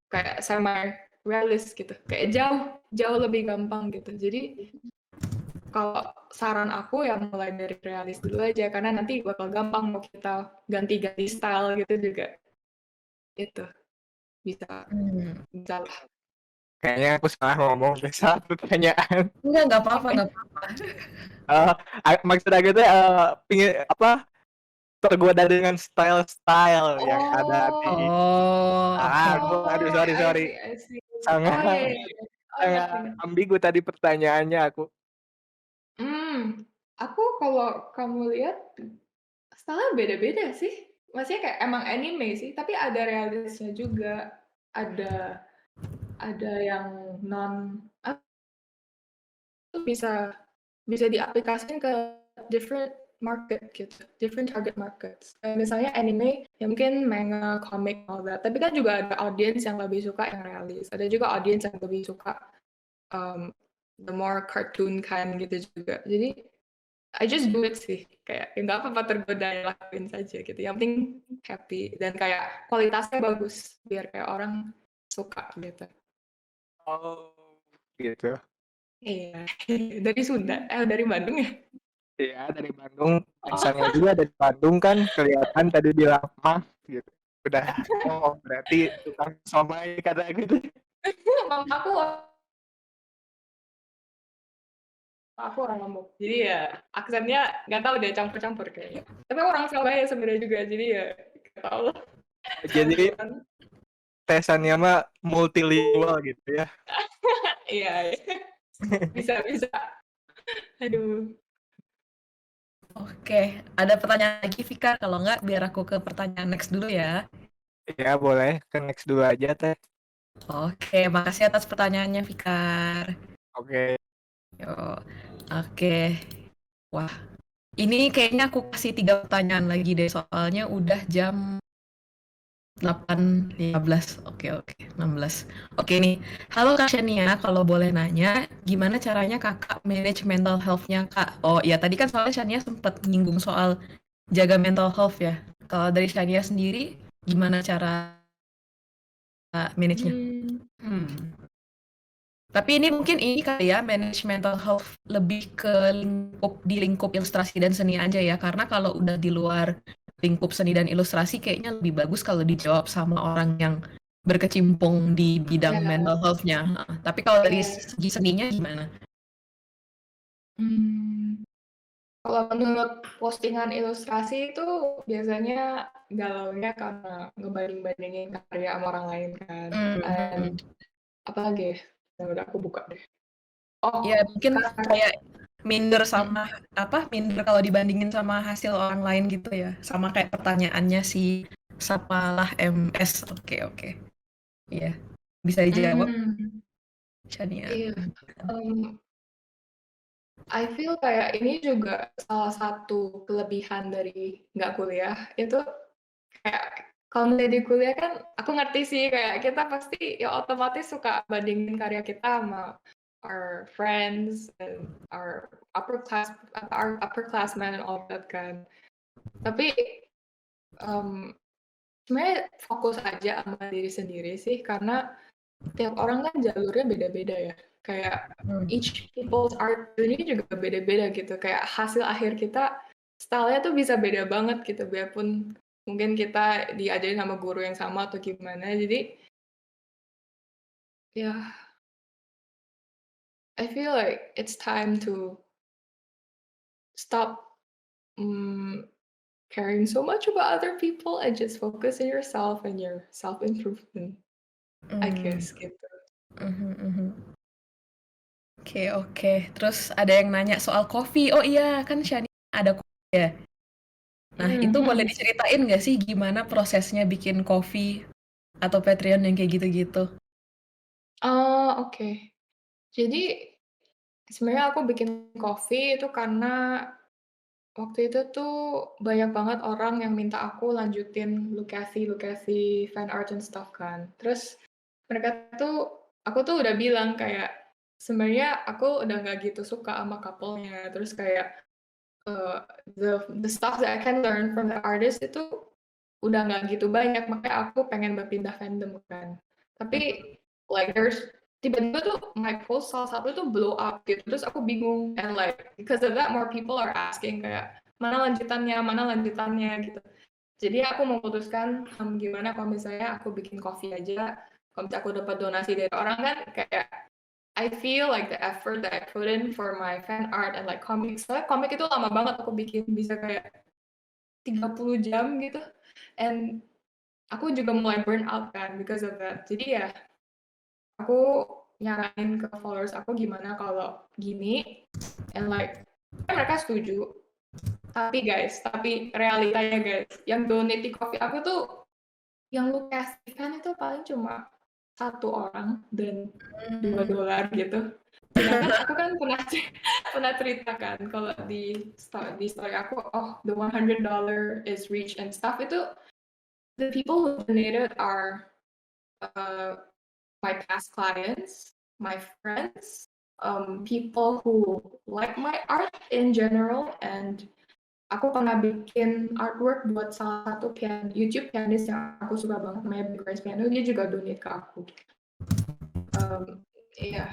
kayak semi realis gitu. Kayak jauh lebih gampang gitu. Jadi kalau saran aku ya mulai dari realis dulu aja karena nanti bakal gampang mau kita ganti-ganti style gitu juga. Itu bisa lah.
Kayaknya aku salah ngomong deh, salah pertanyaan.
Enggak apa-apa, nggak apa-apa.
Maksud aku tuh pingin apa tergoda dengan style-style yang ada di
Oh, oke.
aduh
I
sorry.
see.
Sangat
Oh iya. Oh iya.
ambigu tadi pertanyaannya aku.
Aku kalau kamu lihat style beda-beda sih. Maksudnya kayak emang anime sih, tapi ada realisnya juga. Ada yang non bisa diaplikasikan ke different market gitu, different target markets. Kayak misalnya anime, ya mungkin manga, comic, all that. Tapi kan juga ada audience yang lebih suka yang realis. Ada juga audience yang lebih suka the more cartoon kind gitu juga. Jadi I just do it sih. Kayak ya nggak apa-apa tergoda, ya lakuin saja gitu. Yang penting happy dan kayak kualitasnya bagus biar kayak orang suka gitu.
Oh, gitu.
Iya, dari Sunda, dari Bandung ya?
Iya, dari Bandung. Asalnya juga dari Bandung kan kelihatan tadi bilang mah gitu. Udah, berarti tukang somai kata gitu.
Mama aku orang Lombok, jadi ya aksennya nggak tahu deh campur-campur kayaknya. Tapi orang Surabaya sebenarnya juga, jadi ya nggak tahu lah.
Jadi tesannya mah multilingual gitu ya.
Iya, bisa. Aduh.
Oke, ada pertanyaan lagi Fikar? Kalau nggak, biar aku ke pertanyaan next dulu ya.
Ya boleh, ke next dulu aja teh.
Oke, makasih atas pertanyaannya Fikar.
Oke.
Yo, oke. Wah, ini kayaknya aku kasih 3 pertanyaan lagi deh, soalnya udah jam 8.15. Oke, 16. Oke nih, halo Kak Shania, kalau boleh nanya, gimana caranya kakak manage mental health-nya Kak? Oh ya, tadi kan soalnya Shania sempat nyinggung soal jaga mental health ya. Kalau dari Shania sendiri, gimana cara manage-nya? Tapi ini mungkin ini kali ya, manage mental health lebih ke di lingkup ilustrasi dan seni aja ya. Karena kalau udah di luar lingkup seni dan ilustrasi kayaknya lebih bagus kalau dijawab sama orang yang berkecimpung di bidang
Ya,
mental health-nya. Tapi kalau dari
ya.
segi seninya gimana?
Hmm, Kalau menurut postingan ilustrasi itu biasanya galaunya karena ngebanding-bandingin karya sama orang lain kan.
Hmm,
And apa lagi ya? Udah aku buka deh.
ya
Oh,
mungkin
karena
kayak minder
mm,
sama minder kalau dibandingin sama hasil orang lain gitu ya. Sama kayak pertanyaannya si Sapalah MS. Oke, oke. Iya, bisa dijawab,
mm,
Shania.
iya. Um, I feel kayak ini juga salah satu kelebihan dari nggak kuliah itu kayak kalau misalnya di kuliah kan aku ngerti sih kayak kita pasti ya otomatis suka bandingin karya kita sama our friends and our upperclassmen and all that kan. Tapi um, sebenarnya fokus aja sama diri sendiri sih karena tiap orang kan jalurnya beda-beda ya. Kayak
Hmm.
each people's art journey juga beda-beda gitu. Kayak hasil akhir kita style-nya tuh bisa beda banget gitu. Biarpun mungkin kita diajarin sama guru yang sama atau gimana. Jadi ya, I feel like it's time to stop mm, caring so much about other people and just focus on yourself and your self-improvement, I
Hmm,
guess gitu.
mhm, mhm. Oke, oke. Terus ada yang nanya soal kopi. Oh iya, kan Shania ada kopi ya. Nah, itu boleh
Mhm.
diceritain nggak sih gimana prosesnya bikin kopi atau Patreon yang kayak gitu-gitu?
Oh, oke. Jadi sebenarnya aku bikin coffee itu karena waktu itu tuh banyak banget orang yang minta aku lanjutin Lucasi fan art and stuff kan. Terus mereka tuh aku tuh udah bilang kayak sebenarnya aku udah nggak gitu suka sama couple-nya. Terus kayak uh, the stuff that I can learn from the artist itu udah nggak gitu banyak, makanya aku pengen berpindah fandom kan. Tapi like tiba-tiba tuh my post salah satu tuh blow up gitu, terus aku bingung and like because of that more people are asking kayak mana lanjutannya gitu. Jadi aku memutuskan gimana kalau misalnya aku bikin coffee aja, kalau misalnya aku dapat donasi dari orang kan kayak I feel like the effort that I put in for my fan art and like comics, soalnya komik itu lama banget aku bikin, bisa kayak 30 jam gitu. And aku juga mulai burn out kan because of that. Jadi ya aku nyaranin ke followers aku gimana kalau gini and like mereka setuju. Tapi realitanya guys, yang donate di coffee aku tuh yang lu kasihkan itu paling cuma satu orang dan $2 gitu. Sedangkan aku kan pernah ceritakan kalau di story aku, oh the $100 is reach and stuff itu the people who donated are uh, my past clients, my friends, people who like my art in general, and aku pernah bikin artwork buat salah satu YouTube pianis yang aku suka banget, namanya Big Grace Piano, dia juga donate ke aku. Iya,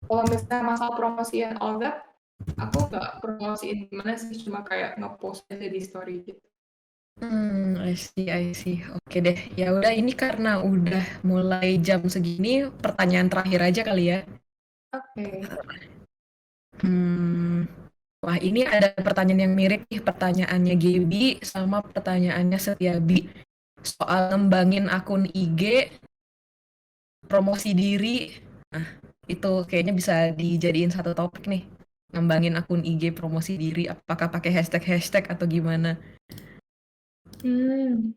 kalau misalnya masalah promosi and all that, aku nggak promosiin gimana sih, cuma kayak ngepost aja di story gitu.
I see, I see. Oke deh. Ya udah, ini karena udah mulai jam segini, pertanyaan terakhir aja kali ya.
Oke.
Hmm, wah, ini ada pertanyaan yang mirip nih, pertanyaannya Gaby sama pertanyaannya Setiabi. Soal ngembangin akun IG, promosi diri. Nah, itu kayaknya bisa dijadiin satu topik nih. Ngembangin akun IG, promosi diri, apakah pakai hashtag-hashtag atau gimana?
Hmm.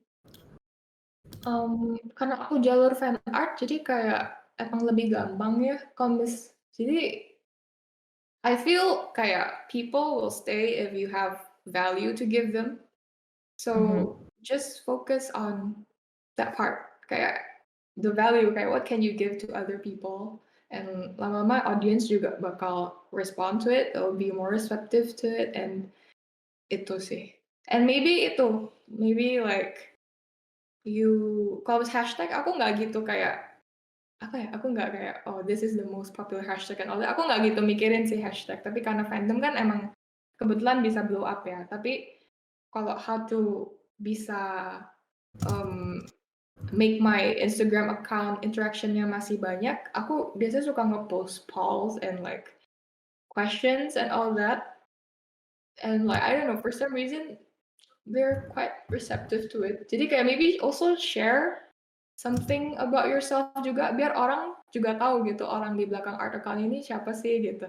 Karena aku jalur fan art, jadi kayak emang lebih gampang ya. Jadi I feel kayak people will stay if you have value to give them.
Mhm.
So just focus on that part. Kayak the value, kayak what can you give to other people? And lama-lama audience juga bakal respond to it. They'll be more receptive to it, and itu sih. And maybe like kalau hashtag aku nggak gitu kayak apa ya, aku nggak kayak, oh this is the most popular hashtag and all that. Aku nggak gitu mikirin sih hashtag. Tapi karena fandom kan emang kebetulan bisa blow up ya. Tapi kalau how to bisa make my Instagram account interactionnya masih banyak, aku biasanya suka nge-post polls and like questions and all that. And like I don't know, for some reason they're quite receptive to it. Jadi kayak maybe also share something about yourself juga biar orang juga tahu gitu orang di belakang art account ini siapa sih gitu.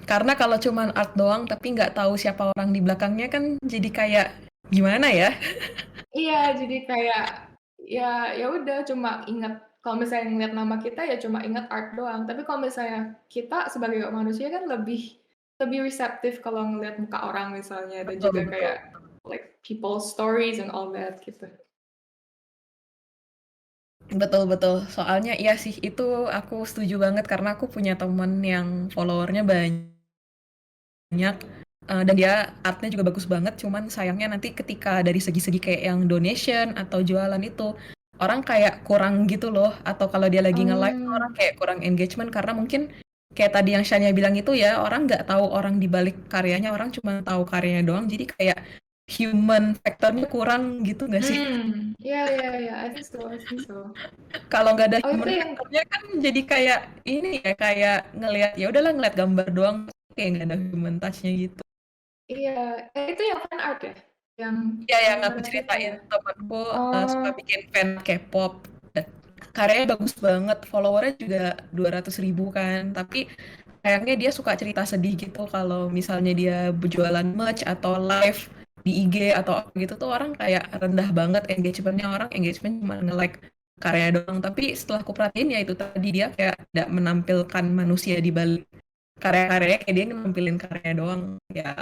Karena kalau cuman art doang tapi nggak tahu siapa orang di belakangnya kan jadi kayak gimana ya?
Iya, jadi kayak ya udah cuma ingat kalau misalnya ngeliat nama kita ya cuma ingat art doang. Tapi kalau misalnya kita sebagai manusia kan lebih receptif kalau ngeliat muka orang misalnya dan
Betul,
juga
betul.
kayak like people's stories and all that gitu.
Betul, betul. Soalnya iya sih, itu aku setuju banget karena aku punya temen yang followernya banyak, dan dia artnya juga bagus banget, cuman sayangnya nanti ketika dari segi-segi kayak yang donation atau jualan itu, orang kayak kurang gitu loh, atau kalau dia lagi nge-live orang kayak kurang engagement karena mungkin kayak tadi yang Shania bilang itu ya, orang nggak tahu orang di balik karyanya, orang cuma tahu karyanya doang, jadi kayak human factor-nya kurang gitu nggak sih?
Yeah, I think so.
Kalau nggak ada
Oh itu
human
yang
factor-nya kan jadi kayak ini ya, kayak ngelihat ya udahlah ngeliat gambar doang, kayak nggak ada human touch-nya gitu.
iya, itu yang fan art ya? Yang
Iya, yang aku
gambar-gambar itu
ceritain
ya?
temanku suka
Oh,
bikin fan K-pop. Karyanya bagus banget, followernya juga 200.000 kan. Tapi sayangnya dia suka cerita sedih gitu kalau misalnya dia berjualan merch atau live di IG atau apa gitu tuh orang kayak rendah banget engagementnya, orang engagement cuma nge-like karya doang. Tapi setelah aku perhatiin ya itu tadi dia kayak tidak menampilkan manusia di balik karya-karyanya, kayak dia nampilin karya doang. Ya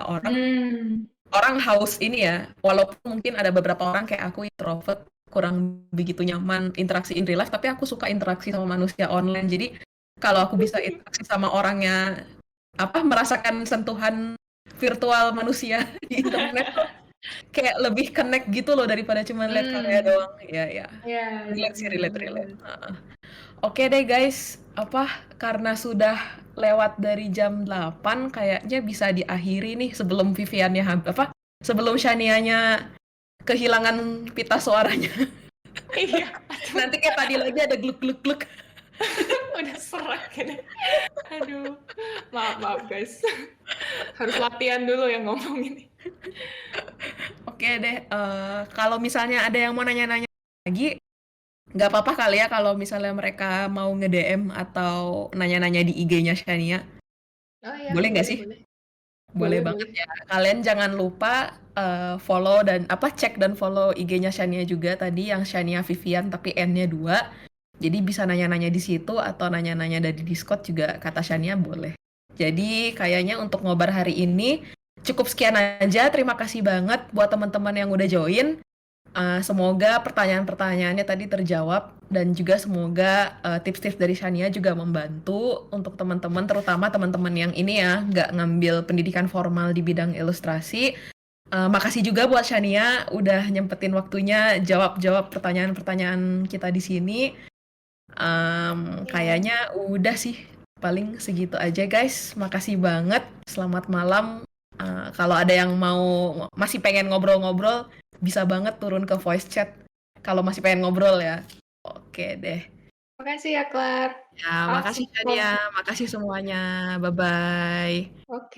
orang haus ini ya, walaupun mungkin ada beberapa orang kayak aku introvert kurang begitu nyaman interaksi in real life, tapi aku suka interaksi sama manusia online. Jadi kalau aku bisa interaksi sama orangnya, merasakan sentuhan virtual manusia di internet tuh kayak lebih connect gitu loh daripada cuma lihat karya doang. Ya,
iya,
relate sih, relate.
benar.
Heeh. Oke deh guys, karena sudah lewat dari jam 8 kayaknya bisa diakhiri nih sebelum Viviannya sebelum Shanianya kehilangan pita suaranya.
Iya,
Nanti kayak tadi lagi ada gluk-gluk-gluk.
udah serak ini. Aduh, maaf guys. Harus latihan dulu yang ngomong ini.
Oke deh, kalau misalnya ada yang mau nanya-nanya lagi, nggak apa-apa kali ya kalau misalnya mereka mau nge-DM atau nanya-nanya di IG-nya Shania.
Oh iya,
Boleh nggak sih? Boleh banget ya. Kalian jangan lupa follow dan cek dan follow IG-nya Shania juga tadi yang Shania Vivian tapi N-nya 2. Jadi bisa nanya-nanya di situ atau nanya-nanya dari Discord juga kata Shania boleh. Jadi kayaknya untuk ngobar hari ini cukup sekian aja. Terima kasih banget buat teman-teman yang udah join. Semoga pertanyaan-pertanyaannya tadi terjawab dan juga semoga tips-tips dari Shania juga membantu untuk teman-teman, terutama teman-teman yang ini ya nggak ngambil pendidikan formal di bidang ilustrasi. Makasih juga buat Shania udah nyempetin waktunya jawab-jawab pertanyaan-pertanyaan kita di sini. Kayaknya udah sih paling segitu aja guys. Makasih banget. Selamat malam. Kalau ada yang masih pengen ngobrol-ngobrol, bisa banget turun ke voice chat kalau masih pengen ngobrol ya. Oke deh.
Makasih ya, Claire.
Ya, makasih Shania, makasih semuanya. Bye-bye.
Oke.